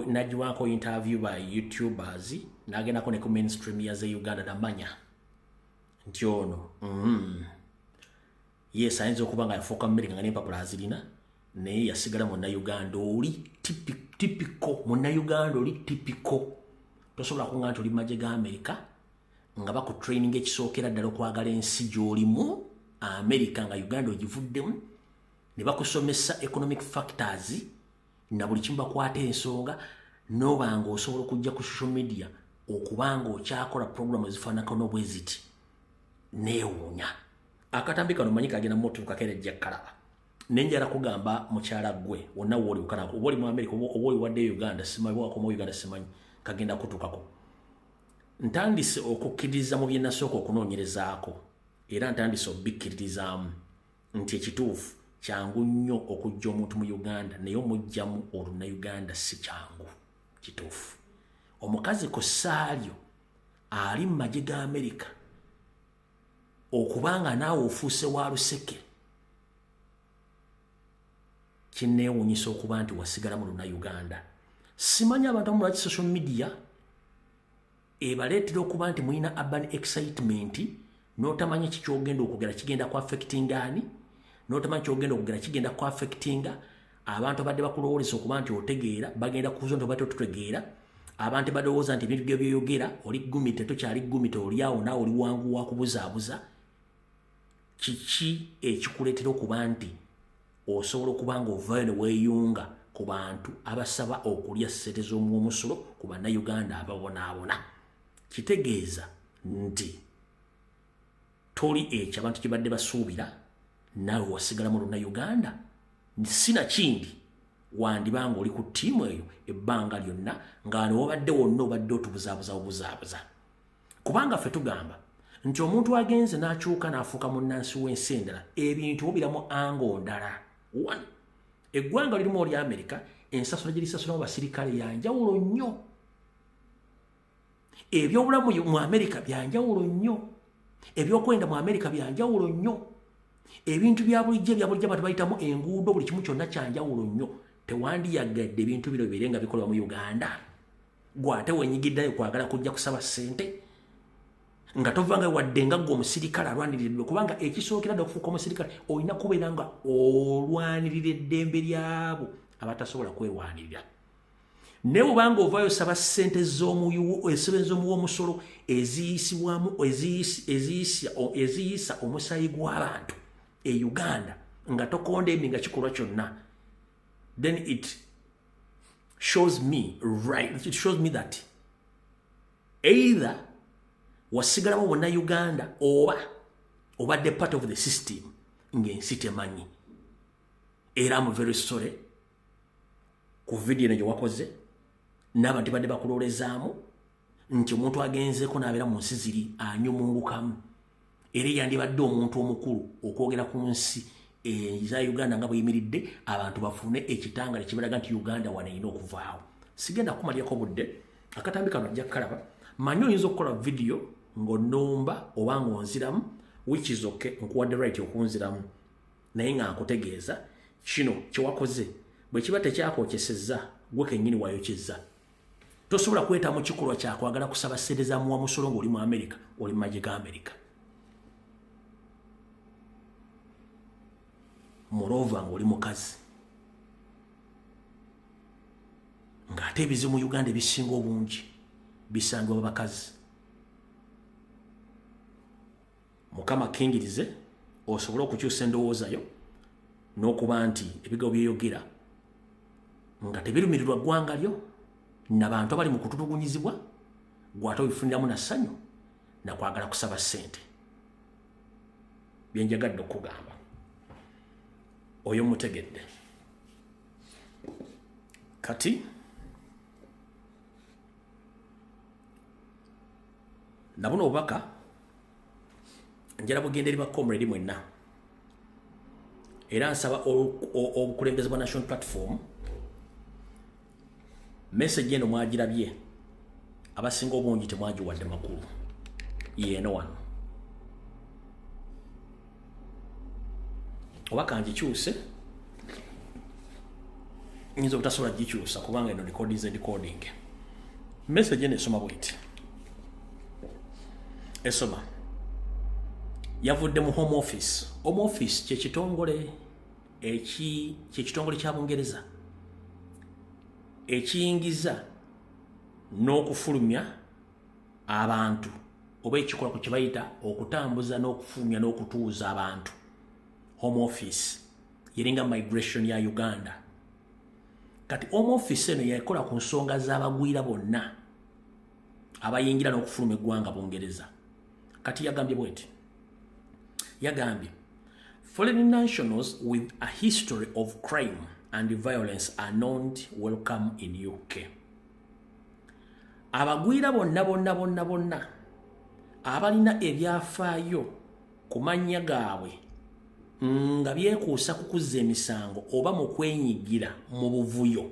S1: nagiwaako interview by YouTubers n'agendako ne ku mainstream ya ze Uganda namanya nti ono yes ayinza okuba nga yafuuka America nga n'empapula azirina naye yasigala munnayuganda oli tipiko munnayuganda oli tipiko tosobola kuŋŋamba nti oli magye ga America nga bakutraining ekisookera ddala okwagala ensi gy'olimu America nga Uganda ogivuddemu ne bakusomesa economic factors na buli kimu bakwata ensonga n'obanga osobola okujja ku social media okubanga okyakola program ezifaanako n'obweziti neewuunya. Akatambi kano manyi kagenda mu moto kakerejja kalaba nenjala kugamba mukyala gwe wonna woli ukanako oba oli mu America oba oli wadde Uganda simanyi wakoma Uganda simanyi kagenda kutukako. Ntandise okukkiriza mu bye nasooka okunoonyerezaako era ntandise obikkiririzaamu nti ekituufu kyangu nnyo okujja omuntu mu Uganda naye omujjamu olunnayuganda si kyangu kituufu. Omukazi ku ssaalyo ali mu magye ga America okubanga naawe ofuuse wa luseke kinneewuunyisa okuba nti wasigala mu lunnayuganda. Simanyi abantu abamu lwaki social media ebaleetera okuba nti mulina urban excitement n'otamanya kikyogenda okugera kigenda ku affecting ani n'otamanya kyogenda okugera kigenda ku affecting abantu abadde bakulowoleza okuba nti otegeera bagenda kuzo nti obadde otutegeera abantu badowooza nti ebintu bye byeyogera oli gumite tokyali gumite oli awo naawe oli wangu wa kubuzaabuza. Kiki ekikuleetera okuba nti osobola okuba nga ovaayo ne weeyunga ku bantu abasaba okulya ssente z'omumusolo ku bannayuganda ababonaabona. Kitegeeza nti toli ekyo abantu kye badde basuubira naawe wasigala mu Lunnayuganda. Sina kindi wandibanga oli ku ttiimu eyo ebbanga lyonna nga n'obadde wonna obadde otubuzaabuza. Kubanga ffe tugamba nti omuntu agenze n'akyuka n'afuuka munnansi w'ensi endala ebintu obiramu ango ndala. Eggwanga lirimu oli Amerika ensasula gye lisasulamu basirikale yanjawulo nnyo. Ebyobulamu mu Amerika byanjawulo nnyo. Ebyokwenda mu Amerika byanjawulo nnyo. Ebintu bya bulijjo abantu bayitamu enguudo buli kimu kyonna kyanjawulo nnyo. Tewandiyagadde ebintu bino bibeere nga bikolebwa mu Uganda. Gwate wenyigiddayo kwagala kujja kusaba ssente nga tovanga wadde nga gwe omusirikale alwanirira, kubanga ekisookera dda okufuuka omusirikale olina kubeera nga olwanirira eddembe lyabo abatasobola kwerwanirira. Ne bw'obanga ovaayo osaba ssente z'omuwoomusolo eziyisa omusaayi gw'abantu e Uganda nga tokondemye nga kikolwa kyonna, then it shows me that either wasigalamu Bannayuganda oba obadde part of the system ng'ensi temanyi. Era I'm very sorry ku video gye wakoze n'abantu badde bakulolezaamu nti omuntu agenzeeko n'abeera mu nsi ziri anyumungukamu. Era yandibadde omuntu omukulu okwogera ku nsi eza Uganda nga bweyimiridde abantu bafune ekitangale kibalaga nti Uganda wano erina okuvaawo. Sigenda kumalirako budde, akatambi kano ajja kukalaba. Manyi oyinza okukola video ng'onnumba oba ng'onziramu, which is okay, nkuwadde right okunziramu, naye nga nkutegeeza kino kye wakoze bwe kiba tekyakwokesezza gwe kennyini wayokyezza. Tosobola kweta mu kikolwa kyakwagala kusaba ssente za muwamusolo ng'oli mu Amerika, oli mu magye ga Amerika. Moreover ng'oli mukazi. Ng'ate ebizibu mu Uganda ebisinga obungi bisangibwa bakazi. Mukama kingirize osobole okukyusa endowooza yo n'okuba nti ebigambo byeyogera nga tebirumirirwa ggwanga lyo n'abantu abali mu kutulugunyizibwa gw'ate obifuniramu na ssanyu nakwagala kusaba ssente. Bye njagadde okugamba oyo mutegedde. Kati nabuno obubaka njala bugenda eri bakomredi mwenna, era nsaba obukulembeze bwa National Platform message eno mwagirabye, abasinga obungi temwagiwadde makulu yeeno wano. Oba kangikyuse nyinza obutasobola gikyusa kubanga eno decoding. Message eno esoma bwiti. Esoma yavudde mu Home Office. Home Office kyekitongole kya Bungereza ekiyingiza n'okufulumya abantu oba ekikolwa kye bayita okutambuza n'okufulumya n'okutuuza abantu. Home Office yeringa migration ya Uganda. Kati Home Office eno yakola ku nsonga z'abagwira bonna abayingira n'okufuluma eggwanga Bungereza. Kati yagambye bweti. Yagambye foreign nationals with a history of crime and violence are not welcome in UK. Abagwira bonna abalina ebyafaayo ku mannya gaabwe nga byekuusa kukuzza emisango oba mu kwenyigira mu buvuyo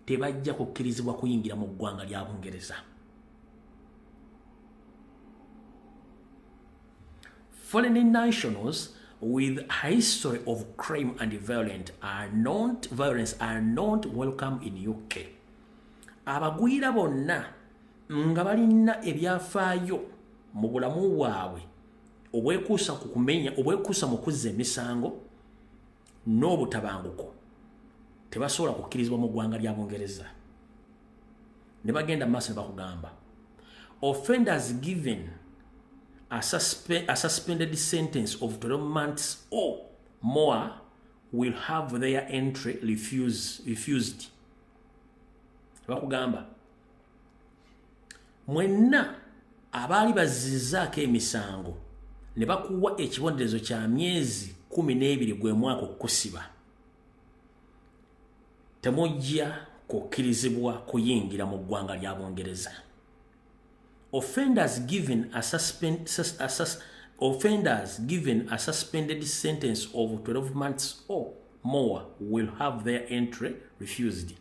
S1: tebajja kukkirizibwa kuyingira mu ggwanga lya Bungereza. Foreign nationals with a history of crime and violence are not welcome in UK. Abagwira bonna nga balina ebyafaayo mu bulamu bwabwe obwekuusa ku kumenya obwekuusa mu kuzza emisango n'obutabanguko tebasobola kukkirizibwa mu ggwanga lya Bungereza. Ne bagenda maaso ne bakugamba offenders given a suspended sentence of 12 months or more will have their entry refused. Bakugamba mwenna abaali bazizzaako emisango ne bakuwa ekibonerezo kya myezi 12 gwe mwaka okusiba, temujja kukkirizibwa kuyingira mu ggwanga lya Bungereza. Offenders given a suspended sentence of 12 months or more will have their entry refused.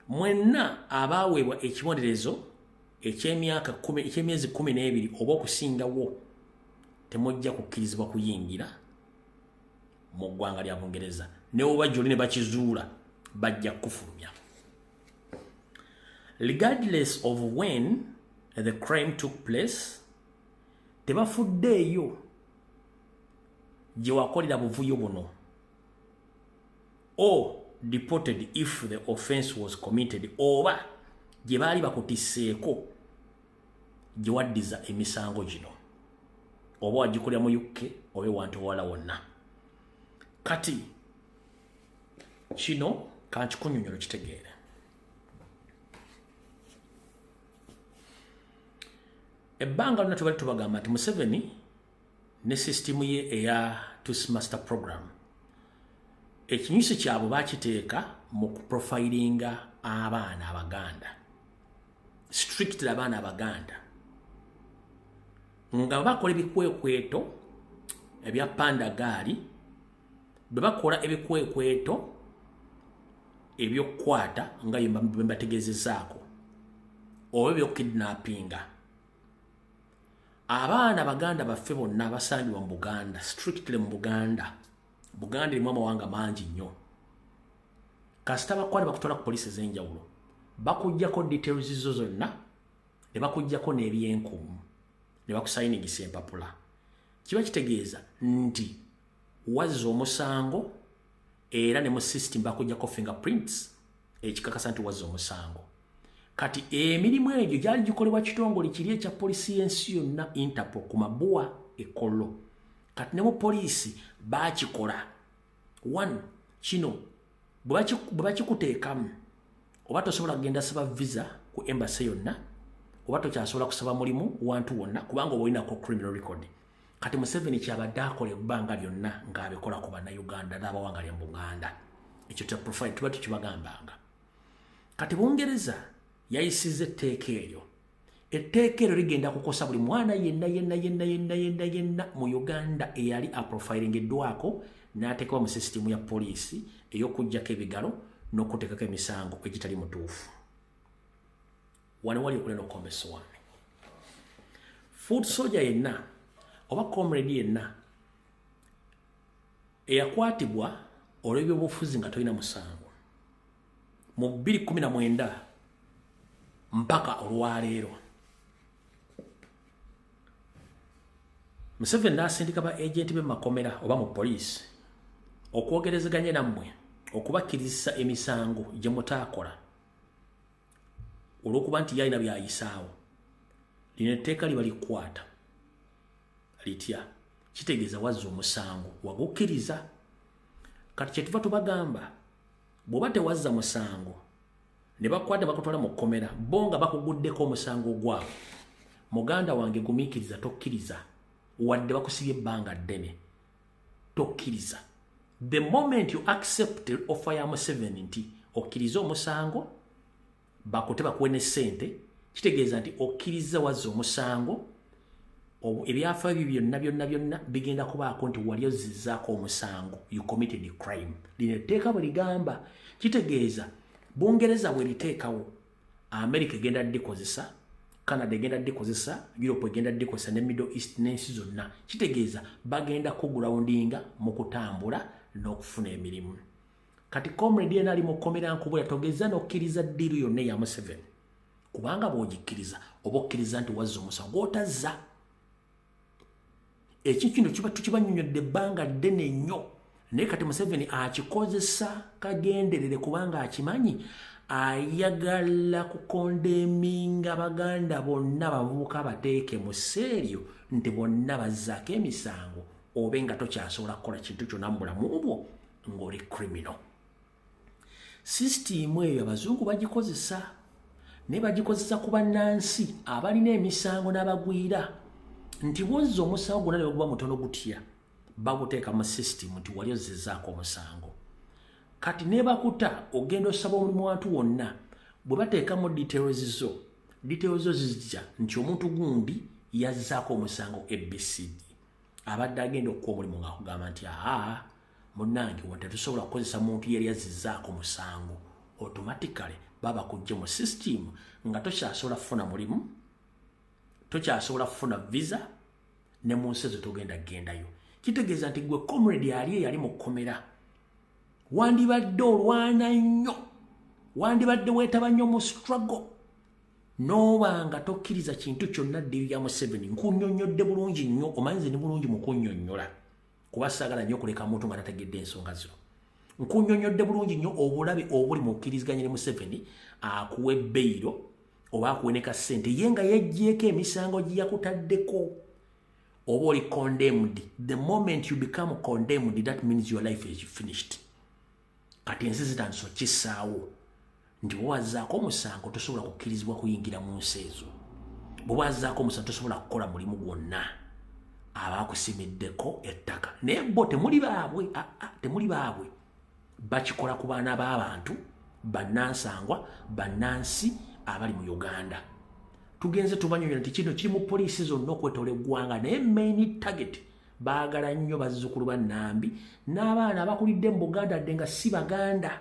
S1: Mwenna abaweebwa ekibonerezo eky'emyezi 12 oba okusingawo temujja kukkirizibwa kuyingira mu ggwanga lya Bungereza. Ne bwe bajja oli ne bakizuula bajja kufulumya. Regardless of when the crime took place, tebafuddeeyo gye wakolera buvuyo buno, or deported if the offense was committed, oba gye baali bakutisseeko gye waddiza emisango gino, oba wagikolera mu UK oba wantu wala wonna. Kati kino kankikunyonyola kitegeere. Ebbanga lonna tubali tubagamba nti Museveni ne system ye eya Toastmaster program ekinyusi kyabwe bakiteeka mu kuprofilinga abaana Abaganda, strictly abaana Abaganda, nga bakola ebikwekweto ebya pandagaali, bwe bakola ebikwekweto ebyokukwata nga bwe mbategeezezaako, oba ebyokidnappinga. Abaana Abaganda baffe bonna basangibwa mu Buganda, strictly mu Buganda. Buganda erimu amawanga mangi nnyo. Kasita bakwata bakutwala ku poliisi ez'enjawulo, bakuggyako details zo zonna, ne bakuggyako n'ebyenkumu, ne bakusayiningisa empapula. Kiba kitegeeza nti wazza omusango era ne mu system bakuggyako fingerprints ekikakasa nti wazza omusango. Kati emirimu egyo gyali gikolebwa kitongole kiri ekya poliisi y'ensi yonna Interpol ku Mabuwa e Kollo. Kati ne mu poliisi bakikola. One, kino bwe bakikuteekamu oba tosobola kugenda saba visa ku embassy yonna, oba tokyasobola kusaba mulimu wantu wonna kubanga oba olinako criminal record. Kati Museveni kyabadde akola ebbanga lyonna ng'abikola ku bannayuganda n'abawanga lya Buganda. Ekyo kya profile tuba tukibagambanga. Kati Bungereza yayisize etteeka eryo. Etteeka eryo ligenda kukosa buli mwana yenna mu Uganda eyali aprofilingiddwako n'ateekebwa mu sisitimu ya poliisi ey'okuggyako ebigalo n'okuteekako emisango egitali mutuufu. Wano wali okulenda okukomesa wano. Food soldier yenna oba comrade yenna eyakwatibwa olw'ebyobufuzi nga tolina musango mu 2019 mpaka olwaleero, Museveni n'asindika ba agenti be makomera oba mu poliisi okwogerezeganya nammwe okubakkirizisa emisango gye mutaakola olw'okuba nti yalina byayisaawo. Lino etteeka liba likwata litya, kitegeeza wazza omusango wagukkiriza. Kati kyetuva tubagamba bw'oba tewazza musango ne bakwata bakutwala mu kkomera bo nga bakuguddeko omusango gwabwe, muganda wange gumiikiriza, tokkiriza wadde bakusibye ebbanga ddene, tokkiriza. The moment you accept offer ya Museveni nti okkiriza omusango bakute bakuwe ne ssente, kitegeeza nti okkiriza wazza omusango, ebyafaayo byonna bigenda kubaako nti wali ozizzaako omusango, you committed a crime. Lino etteeka bwe ligamba kitegeeza Bungereza bwe liteekawo, America egenda likozesa, Canada egenda likozesa, Europe egenda likozesa ne Middle East n'ensi zonna. Kitegeeza bagenda kugroundinga mu kutambula n'okufuna emirimu. Kati comrade yena ali mu kkomera nkubula togeza n'okkiriza ddiiru yonna eya Museveni, kubanga bw'ogikkiriza oba okkiriza nti wazza omusango otazza. Ekyo kiba tukibanyonyodde ebbanga ddene nnyo, naye kati Museveni akikozesa kagenderere kubanga akimanyi ayagala kukondeminga Baganda bonna bavubuka bateeke mu sseeryo nti bonna bazzaako emisango obe nga tokyasobola kukola kintu kyonna mu bulamu bwo ng'oli criminal. System eyo abazungu bagikozesa ne bagikozesa ku bannansi abalina emisango n'abagwira nti wozza omusango gwonna ne guba mutono gutya baguteeka mu system nti wali ozizzaako omusango. Kati ne bakuta ogenda osaba omulimu wantu wonna bwe bateekamu details zo zijja nti omuntu gundi yazzaako omusango ABCD abadde agenda okuwa omulimu ng'akugamba nti munnange wonte tusobola kukozesa muntu yali yazizzaako musango automatically baba kujja mu system nga tokyasobola kufuna mulimu tokyasobola kufuna visa ne mu nsi ezo togenda gendayo. Kitegeeza nti gwe comrade yali mu kkomera wandibadde olwana nnyo wandibadde weetaba nnyo mu struggle noba nga tokkiriza kintu kyonna ddiru ya Museveni nkunnyonnyodde bulungi nnyo omanyize ni bulungi mu kunnyonnyola kuba saagala nnyo kuleka muntu nga tategedde ensonga zino. Nkunnyonnyodde bulungi nnyo obulabe obuli mu kukkiriziganya ne Museveni akuwa ebbeiro oba akuwe ne kasente ye nga yaggyeko emisango gye yakutaddeko oba oli condemned. The moment you become condemned that means your life is finished. Kati ensi zitandise okissaawo nti bwe wazzaako omusango tosobola kukkirizibwa kuyingira mu nsi ezo. Bwe wazzaako omusango tosobola kukola mulimu gwonna abaakusimiddeko ettaka. Naye bo temuli baabwe bakikola ku baana b'abantu bannansangwa bannansi abali mu Uganda. Tugenze tubanyonyola nti kino kiri mu poliisi zonna okwetoola eggwanga naye main target baagala nnyo bazzukulu ba Nambi n'abaana abakulidde mu Buganda dde nga si Baganda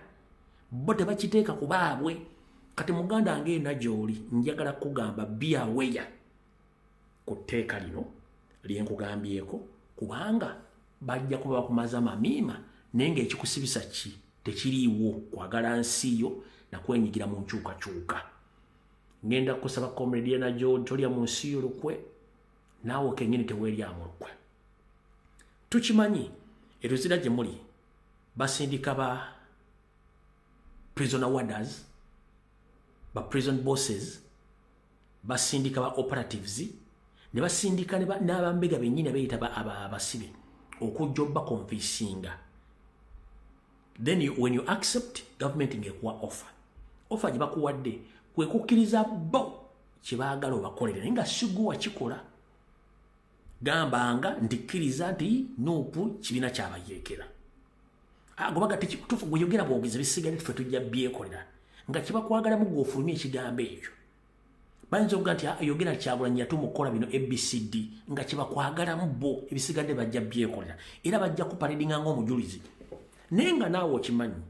S1: bo tebakiteeka ku baabwe. Kati muganda ng'ena gy'oli njagala kugamba be aware ku tteeka lino lyenkugambyeko kubanga bajja kuba bakumaza mamiima naye ng'ekikusibisa tekiriiwo kwagala nsi yo na kwenyigira mu nkyukakyuka. Ngenda kusaba comrade najo tolya mu nsi yo lukwe naawe kennyini teweeryamu lukwe. Tukimanyi eruzira gye muli basindika ba prisoner warders ba prison bosses basindika ba operatives ne basindika n'abambega bennyini abeeyita abasibe okujja obba convincinga. Then when you accept government ngekuwa offer gye bakuwadde kwe kukkiriza bo kye baagala obakolere naye nga siguwa kikola gambanga ndikkiriza nti Nuupu kibiina kyabayeekera gobaga tekituufu gweyogera bwogeza bisigadde tufe tujja byekolera nga kibakwagalamu gw'ofulumya ekigambo ekyo. Bayinza okuga nti yogera Kyagulanyi yatumukola bino ABCD nga kibakwagalamu bo ebisigadde bajja byekolera era bajja kuparedinga ng'omujulizi. Naye nga naawe okimanyi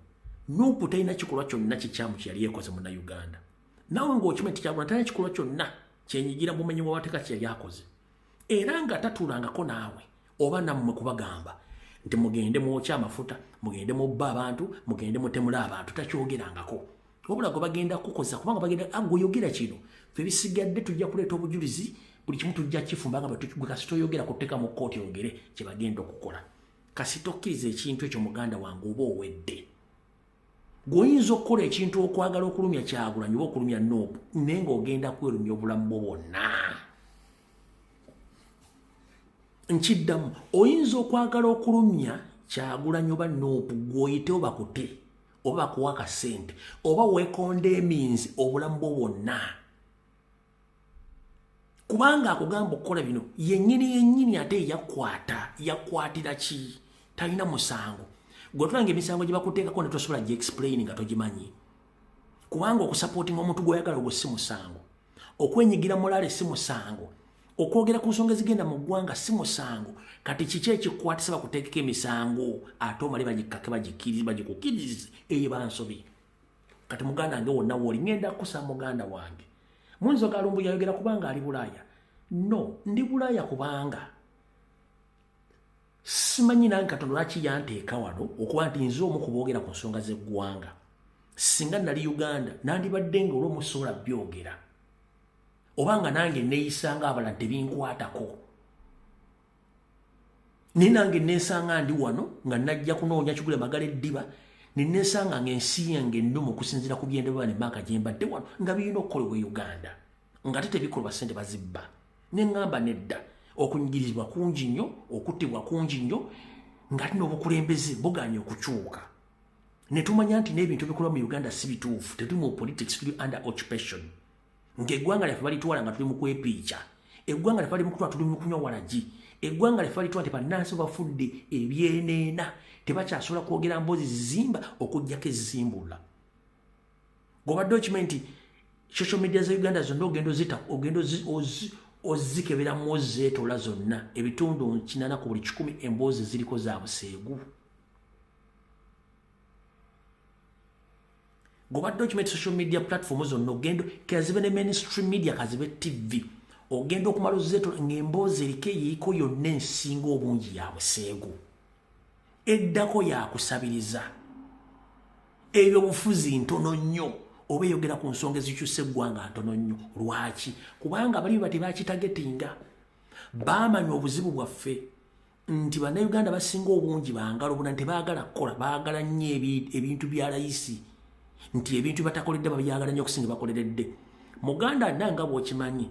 S1: Nuupu talina kikolwa kyonna kikyamu kye yali yeekoze munna Uganda. Naawe ng'okimanyi Kyagulanyi talina kikolwa kyonna kyenyigira bumenyi bw'amateeka kye yali akoze era nga tatuulangako naawe oba nammwe kubagamba nti mugende mwokya amafuta mugende mubba abantu mugende mutemula abantu takyogerangako wabula gwe bagenda kukoza kubanga bagenda gweoyogera kino fe bisigadde tujja kuleeta obujulizi buli kimu tujja kifumba nga gwe kasi toyogera kuteeka mu kkooti oyogere kye bagenda okukola. Kasi tokkiriza ekintu ekyo muganda wange oba owedde. Gwoyinza okukola ekintu okwagala okulumya Kyagulanyi oba okulumya Nuupu naye ng'ogenda kwerumya obulamu bwo bwonna. Nkiddamu oyinza okwagala okulumya Kyagulanyi oba Nuupu gw'oyite oba kute oba kuwa akasente oba weekondeeminzi obulamu bwo bwonna kubanga akugamba okukola bino yennyini ate yakwatira ki talina musango. Gwe tulanga emisango gye bakuteekako ne tosobola gye explain nga togimanyi kubanga okusapootinga omuntu gw'oyagala ogwo si musango, okwenyigira mulale si musango, okwogera ku nsonga ezigenda mu ggwanga si musango. Kati kiki ekikwatisa bakuteekeko emisango ate omale bagikkake bagikukkirize eyo bansobi. Kati muganda wange wonna wooli ngenda kusaba muganda wange Muyinza Kalumbu yayogera kubanga ali Bulaaya. No, ndi Bulaaya kubanga simanyi nange Katonda lwaki yanteeka wano okuba nti nze omu kuboogera ku nsonga z'eggwanga. Singa nali Uganda nandibadde nga olw'omusobola byogera obanga nange neeyisanga abalala tebinkwatako. Naye nange neesanga ndi wano nga najja kunoonya kigule Magala Eddiba neesanga ng'ensi yange ennumu okusinziira ku byendabula ne maaka gye mbadde wano nga birina okukolebwa Uganda nga ate tebikolebwa ssente bazibba. Ne ŋŋamba nedda okunyigirizibwa kungi nnyo, okuttibwa kungi nnyo, ngati n'obukulembeze buganye okukyuka ne tumanya nti n'ebintu bikolwa mu Uganda si bituufu tetuli mu politics tuli under occupation ng'eggwanga lyaffe balitwala nga tuli mu kwepiica eggwanga lyaffe bali mu kutwala tuli mu kunywa walagi eggwanga lyaffe balitwala tebannansi bafudde ebyeneena tebakyasobola kwogera mboozi zizimba okuggyako ezizimbula gobadde okimanyi nti social media za Uganda zonna ogenda ozikeberamu ozeetola zonna ebitundu 80 ku buli 100 emboozi ziriko za buseegu gobadde okimanyi social media platform zonna ogenda kazibe ne mainstream media kazibe TV ogenda okumala ozeetola ng'emboozi eriko eyiiko yonna ensinga obungi ya buseegu eddako yakusabiriza ebyobufuzi ntono nnyo oba eyogera ku nsonga ezikyusa eggwanga ntono nnyo lwaki kubanga bali bati bakitagetinga baamanya obuzibu bwaffe nti bannayuganda basinga obungi bangalo buna tebaagala kukola baagala nnyo ebintu bya layisi nti ebintu batakoledde babyagala nnyo okusinga bakoleredde muganda nanga bw'okimanyi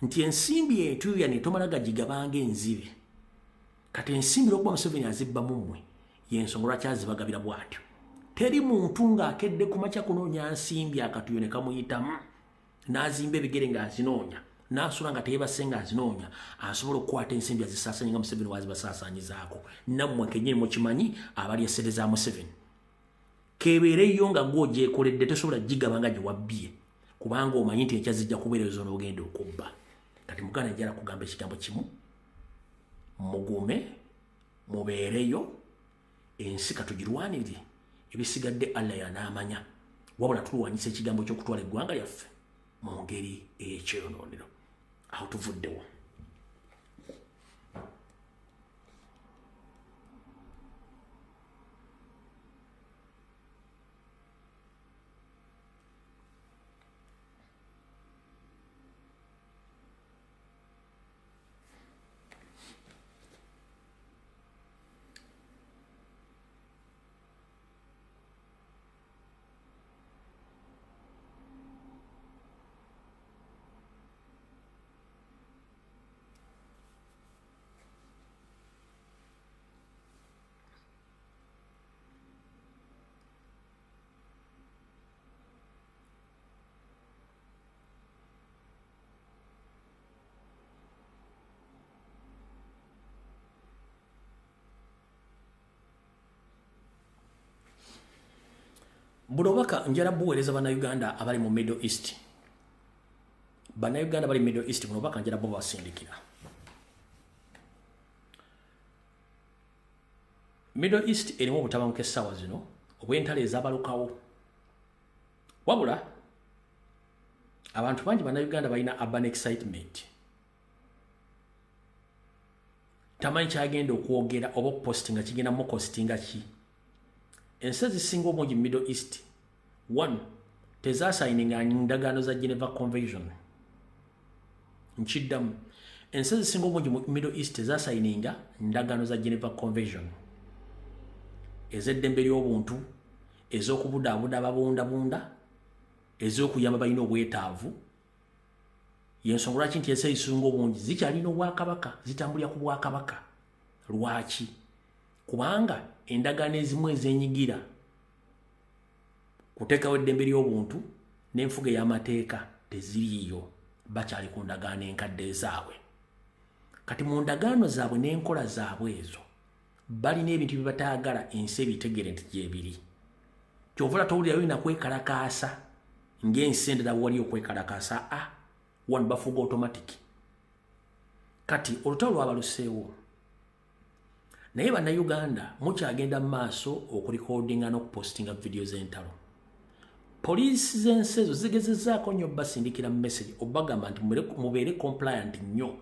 S1: nti ensimbi etuuya ne tomala gagigabanga enzibe kati ensimbi lwokuba Museveni azibbamu mmwe y'ensonga lwaki azibagabira bw'atyo teri muntu ng'akedde ku makya kunoonya nsimbi akatuyo ne kamuyitamu n'azimba ebigere ng'azinoonya n'asula nga teyebase ng'azinoonya asobola okukwata ensimbi azisaasaanya nga Museveni wazibasaasaanyizaako nammwe kennyini mukimanyi abali essere za Museveni kebeereyo nga gw'ogyekoledde tosobola gigaba nga gye wabbye kubanga omanyi nti enkya zijja kubeerezo n'ogenda okubba kati muganda njala kugamba ekigambo kimu mugume mubeereyo ensi katugirwanire ebisigadde Allah yanaamanya wabula tulwanyisa ekigambo ky'okutwala eggwanga lyaffe mu ngeri ey'ekyonoonero aho tuvuddewo Bulobaka njala buweereza bannayuganda abali mu Middle East. Bannayuganda bali Middle East bulobaka njala bo basindikira. Middle East erimu obutabanguko essaawa zino obw'entalo ezaabalukawo. Wabula abantu bangi bannayuganda balina urban excitement. Tamanyi kyagenda okwogera oba okupostinga kigenda mu kostinga ki. Ensi ezisinga obungi mu Middle East 1 tezaasayininga ndagaano za Geneva Convention. Nkiddamu ensi ezisinga obungi mu Middle East tezaasayininga ndagaano za Geneva Convention. Ez'eddembe ly'obuntu, ez'okubudaabuda ababundabunda, ez'okuyamba balina obwetaavu. Y'ensonga lwaki nti ensi ezisinga obungi zikyalina obwakabaka, zitambulira ku bwakabaka. Lwaki? Kubanga endagaano ezimu ez'enyigira kuteekawo eddembe ly'obuntu n'enfuga ey'amateeka teziriiyo, bakyali ku ndagaano enkadde zaabwe. Kati mu ndagaano zaabwe n'enkola zaabwe ezo balina ebintu bye bataagala ensi ebitegere nti gyebiri. Kyovula towulira bina kwekalakaasa ng'ensi endala wali okwekalakaasa wano bafuga automatic. Kati olutalo lwabaluseewo. Naye bannayuganda mukyagenda mu maaso okulikodinga n'okupostinga video z'entalo. Poliisi z'ensi ezo zigezezzaako nnyo basindikira message obagamba nti mubeere compliant nnyo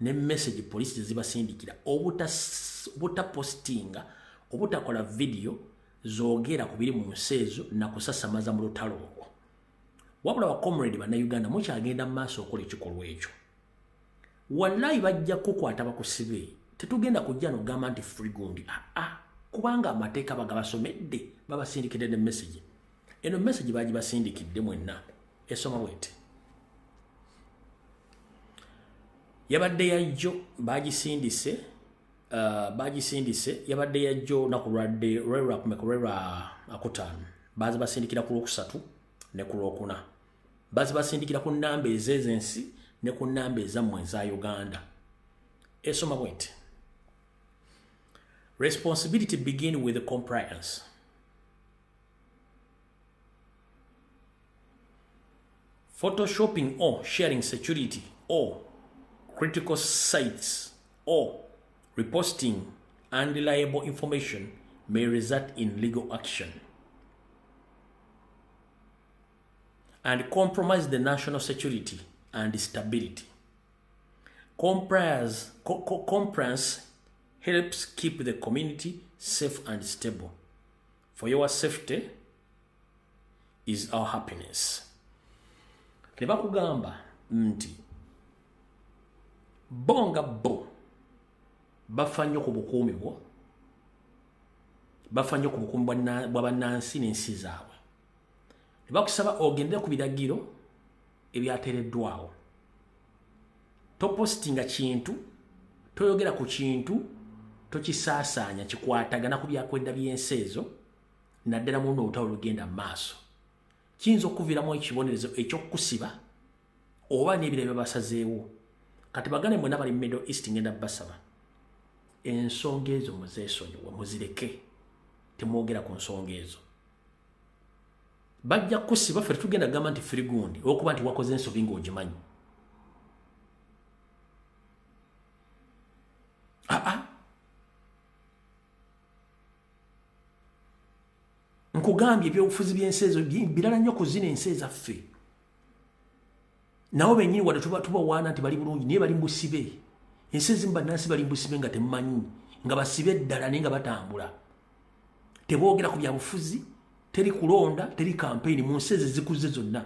S1: ne message poliisi zibasindikira obutapostinga obutakola video zoogera ku biri mu nsi ezo na kusasamaza mu lutalo olwo. Wabula bakomrade bannayuganda mukyagenda mu maaso okukola ekikolwa ekyo. Wallahi bajja kukwata bakusibe. Tetugenda kujja n'ogamba nti free gundi. Kubanga amateeka bagabasomedde babasindikidde ne message. Eno message bagibasindikidde mwenna. Esoma bwete. Yabadde yajjo bagisindise bagisindise yabadde yajjo nakulwadde Rwera akutano bazi basindikira ku Lwokusatu ne ku Lwokuna bazi basindikira ku nnamba ezezensi ne ku nnamba ezammwe eza Uganda esoma bwente. Responsibility begin with the compliance. Photoshopping or sharing security or critical sites or reposting unreliable information may result in legal action and compromise the national security and stability. Compliance helps keep the community safe and stable. For your safety is our happiness. Nebakugamba nti bonga bo bafanyo ku bukuumi bwo bafanyo ku bukuumi bwa bannansi n'ensi zaabwe. Nebakusaba ogende ku biragiro ebyateereddwawo. Topostinga kintu, toyogera ku kintu, tokisaasaanya kikwatagana ku byakwenda by'ensi ezo naddala muno olutalo lugenda maaso. Kiyinza okuviiramu ekibonerezo ekyokukusiba oba n'ebirala basazeewo. Kati bagane mwena bali Middle East ngenda basaba ensonga ezo muzeesonyiwe muzireke temwogera ku nsonga ezo. Bajja kusiba ffe tugenda gamba nti firi gundi okuba nti wakoze ensobi ng'ogimanyi. Nkugambye ebyobufuzi by'ensi ezo birala nnyo kuzina ensi ezaffe. Nawo bennyini wadde tubawaana nti bali bulungi naye bali mu busibe. Ensi ezimu bannansi bali mu busibe nga temumanyi nga basibe ddala naye nga batambula. Teboogera ku byabufuzi, teri kulonda, teri kampeyini mu nsi ezo zikuze zonna.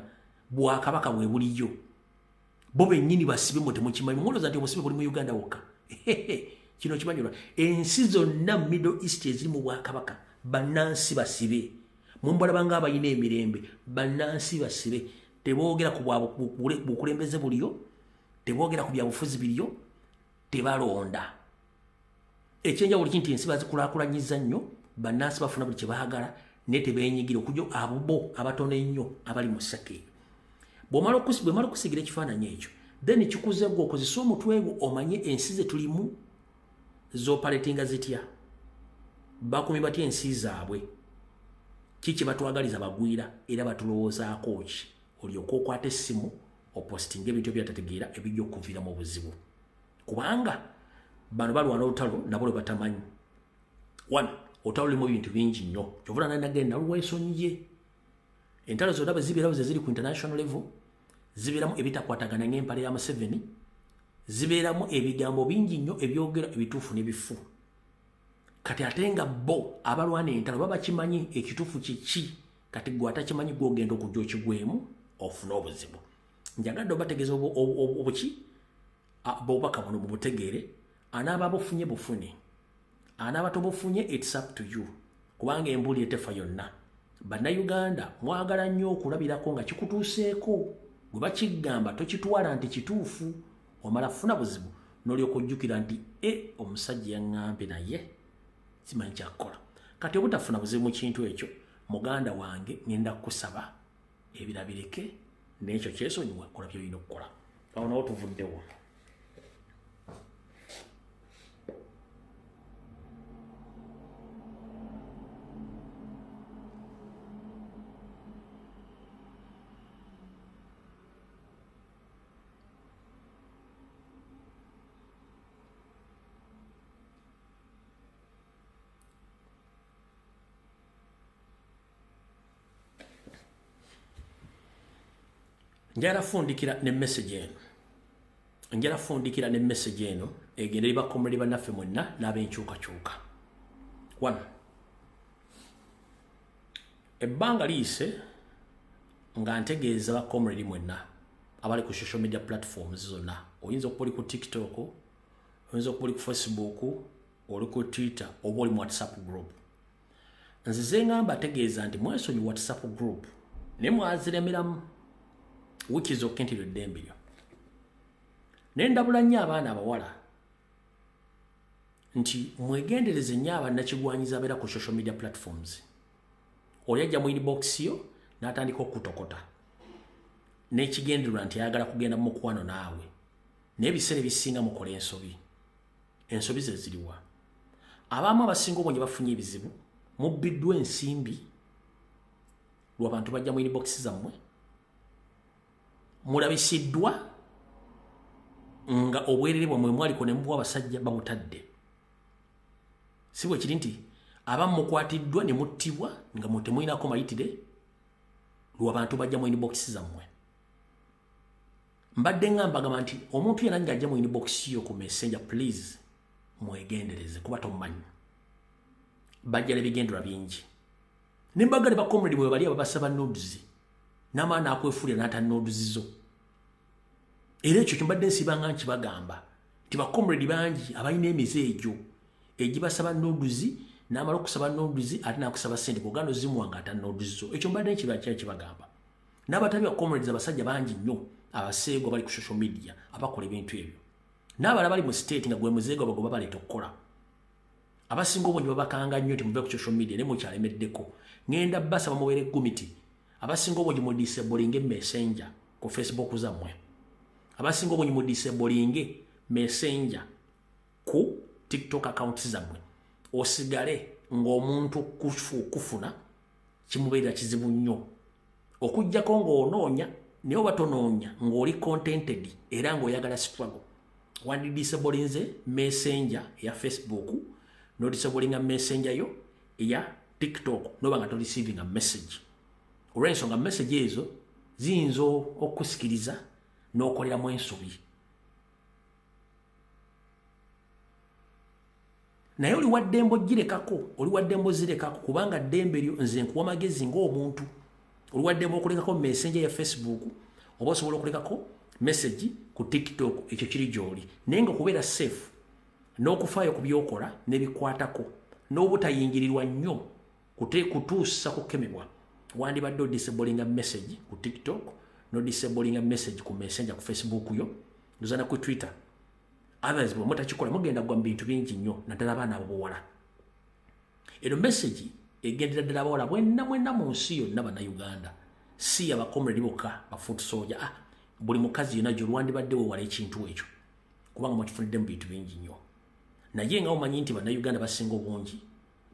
S1: Bwakabaka bwe buliyo. Bo bennyini basibe mwe temukimanyi. Mulowooza nti obusibe buli mu Uganda wokka. Kino kimanyirwa. Ensi zonna Middle East eziri mu Bwakabaka bannansi basibe. Mumbalaba nga abayina emirembe bannansi basibe. Teboogera ku bukulembeze buliyo, teboogera ku byabufuzi biriyo, tebalonda. Ekyenjawulo nti ensi bazikulaakulanyiza nnyo, bannansi bafuna buli kye baagala naye tebeenyigira okujja abo abatono ennyo abali mu ssake. Bw'omala okusigira ekifaananyi ekyo, then kikuze gwe okozesa omutwe gwo omanye ensi ze tulimu z'opaletinga zitya. Bakumi batya ensi zaabwe. Kiki batwagaliza bagwira era batulowoozaako ki. Olyoka okwata essimu opostinga ebintu byatategeera ebijja okuviira mu buzibu. Kubanga bano balwana olutalo nabo lwe batamanyi. Olutalo lulimu ebintu bingi nnyo. Kyovula nagenda naluweesonyiye. Entalo zonna bwe zibeerawo ze ziri ku international level zibeeramu ebitakwatagana ng'empale ya Museveni, zibeeramu ebigambo bingi nnyo ebyogera ebituufu n'ebifu. Kati ate nga bo abalwana entalo baba kimanyi ekituufu kiki, kati gwe atakimanyi gw'ogenda okujja okigwemu ofuna obuzibu. Njagadde obategeeza obuki bw'obubaka buno bubutegeere, anaaba bufunye bufune, anaaba tobufunye it's up to you, kubanga embuli etefa yonna. Bannayuganda mwagala nnyo okulabirako nga kikutuuseeko, gwe bakigamba tokitwala nti kituufu, omala funa buzibu n'olyoka ojjukira nti omusajja yaŋŋambye naye simanyi kyakukola. Kati obutafuna buzibu mu kintu ekyo, muganda wange ngenda kukusaba ebirabireke n'ekyo kyesonyiwa kola by'olina okukola. Awo nawo tuvuddewo. Njala fundikira ne message eno egenda libakomere bannaffe mwenna n'ab'enkyukakyuka. 1. Ebbanga liise nga ntegeeza bakomere mwenna abali ku social media platforms zonna. Oyinza okuba oli ku TikTok, oyinza okuba oli ku Facebook, oli ku Twitter, oba oli mu WhatsApp group. Nzize ngamba ategeeza nti mwesonyi WhatsApp group ne mwaziremeramu wiki zokka nti ly'eddembe lyo. Ne ndabula nnyo abaana abawala nti mwegendereze nnyo abannakigwanyiza abeera ku social media platforms. Oli ajja mu inbox yo n'atandika okutokota n'ekigendererwa nti ayagala kugenda mu mukwano naawe. N'ebiseera ebisinga mukola ensobi. Ensobi ze ziriwa. Abamu abasinga obungi bafunye ebizibu mubbiddwa ensimbi lw'abantu bajja mu inbox zammwe. Mulabisiddwa nga obwerere bwamwe mwaliko ne mubwa abasajja babutadde. Si bwe kiri nti abamu mukwatiddwa ne muttibwa nga mutemuyinako mayitire lw'abantu bajja mu inbox zammwe. Mbadde ngambagamba nti omuntu yenna ng'ajja mu inbox yo ku messenger, please mwegendereze kuba tomumanyi. Bajja n'ebigendererwa bingi. Nembaga ne bakomredi bwe bali ababasaba nudes n'amaana akwefulira n'ata nudes zo. Era ekyo kimbadde nsibanga nkibagamba nti bakomredi bangi abalina emize egyo egibasaba nudes n'amala okusaba nudes ate n'akusaba ssente kugano zimuwanga ata nudes zo. Ekyo mbadde nkibagamba. N'abatabi bakomredi abasajja bangi nnyo abaseego bali ku social media abakola ebintu ebyo. N'abala bali mu state nga gwe muzeego bagoba baleeta okukola. Abasinga obungi babakanga nnyo nti muve ku social media ne mukyalemeddeko. Ngenda basaba muwere gumiti. Abasinga obungi mu disabling messenger ku Facebook zammwe. Abasinga obungi mu disabling messenger ku TikTok account zammwe. Osigale ng'omuntu kufuna kimubeera kizibu nnyo. Okujjako ng'onoonya naye oba tonoonya ng'oli contented era ng'oyagala struggle. Wandi disablinze messenger ya Facebook, no disablinga messenger yo ya TikTok, no banga to receiving a message. Olw'ensonga message ezo ziyinza okusikiriza n'okoleramu ensobi. Naye oli wa ddembe ogirekako, oli wa ddembe ozirekako kubanga ddembe lyo nze nkuwa magezi ng'omuntu. Oli wa ddembe okulekako messenger ya Facebook oba osobola okulekako message ku TikTok, ekyo kiri gy'oli. Naye nga okubeera safe n'okufaayo ku byokola n'ebikwatako n'obutayingirirwa nnyo kutuusa kukemebwa. Wandibadde odisablinga message ku TikTok n'odisablinga message ku messenger ku Facebook yo nozana ku Twitter. Others bwe mutakikola mugenda gwa mu bintu bingi nnyo naddala abaana ab'obuwala. Eno message egendera ddala abawala mwenna mu nsi yonna bannayuganda. Si abakomredi bokka ba foot soldier. Buli mukazi yonna gy'olwandibadde weewala ekintu ekyo kubanga mukifunidde mu bintu bingi nnyo. Naye nga omanyi nti bannayuganda basinga obungi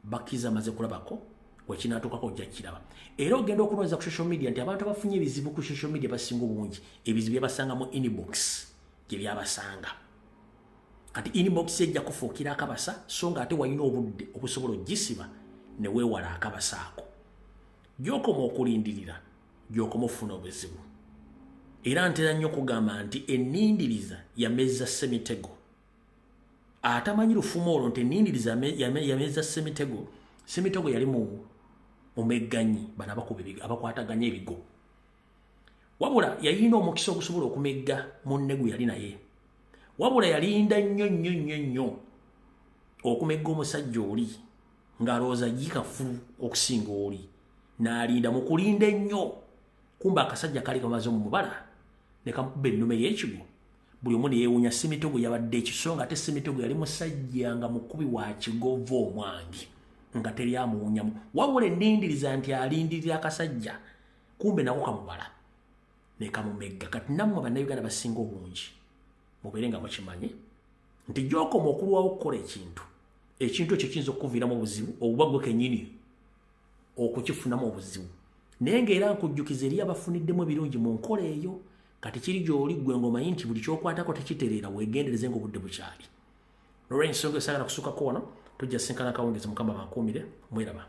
S1: bakkiriza amaze kulabako wekinaatuukako ojja kiraba. Era ogenda okulowooza ku social media nti abantu abafunye ebizibu ku social media basinga obungi ebizibu byabasanga mu inbox gye byabasanga. Kati inbox ejja kufuukira akabasa so nga ate walina obudde obusobola ogisiba ne weewala akabasa ako. Gy'okoma okulindirira gy'okoma ofuna obuzibu. Era ntera nnyo okugamba nti ennindiriza yamezza semitego. Atamanyi lufumo olwo nti ennindiriza yamezza semitego. Semitego yali mu megganyi bano abakwataganya ebigo. Wabula yalina omukisa ogusobola okumegga munne gwe yali naye. Wabula yalinda nnyo okumegga omusajja oli ng'alowooza yikafu okusinga oli. N'alinda mu kulinda ennyo. Kumba akasajja kali kamaze mu mubala ne kamukuba ennume y'ekigo. Buli omu ne yeewuunya Semitego yabadde ekisonga ate Semitego yali musajja nga mukubi wa kigovo omwangi nga teri amuwunyamu. Wabula ennindiriza nti alindirira akasajja kumbe nako kamubala ne kamumegga. Kati nammwe bannayuganda basinga obungi mubeere nga mukimanyi nti gy'okoma okulwawo okukola ekintu ekyo kiyinza okukuviiramu obuzibu obuba gwe kennyini okukifunamu obuzibu. Naye ng'era nkujjukiza eri abafuniddemu ebirungi mu nkola eyo. Kati kiri gy'oli gwe ng'omanyi nti buli ky'okwatako tekitereera weegendereze ng'obudde bukyali. Olw'ensonga esagala kusukako wano tujja sinkana kawungezi Mukama bankuumire mweraba.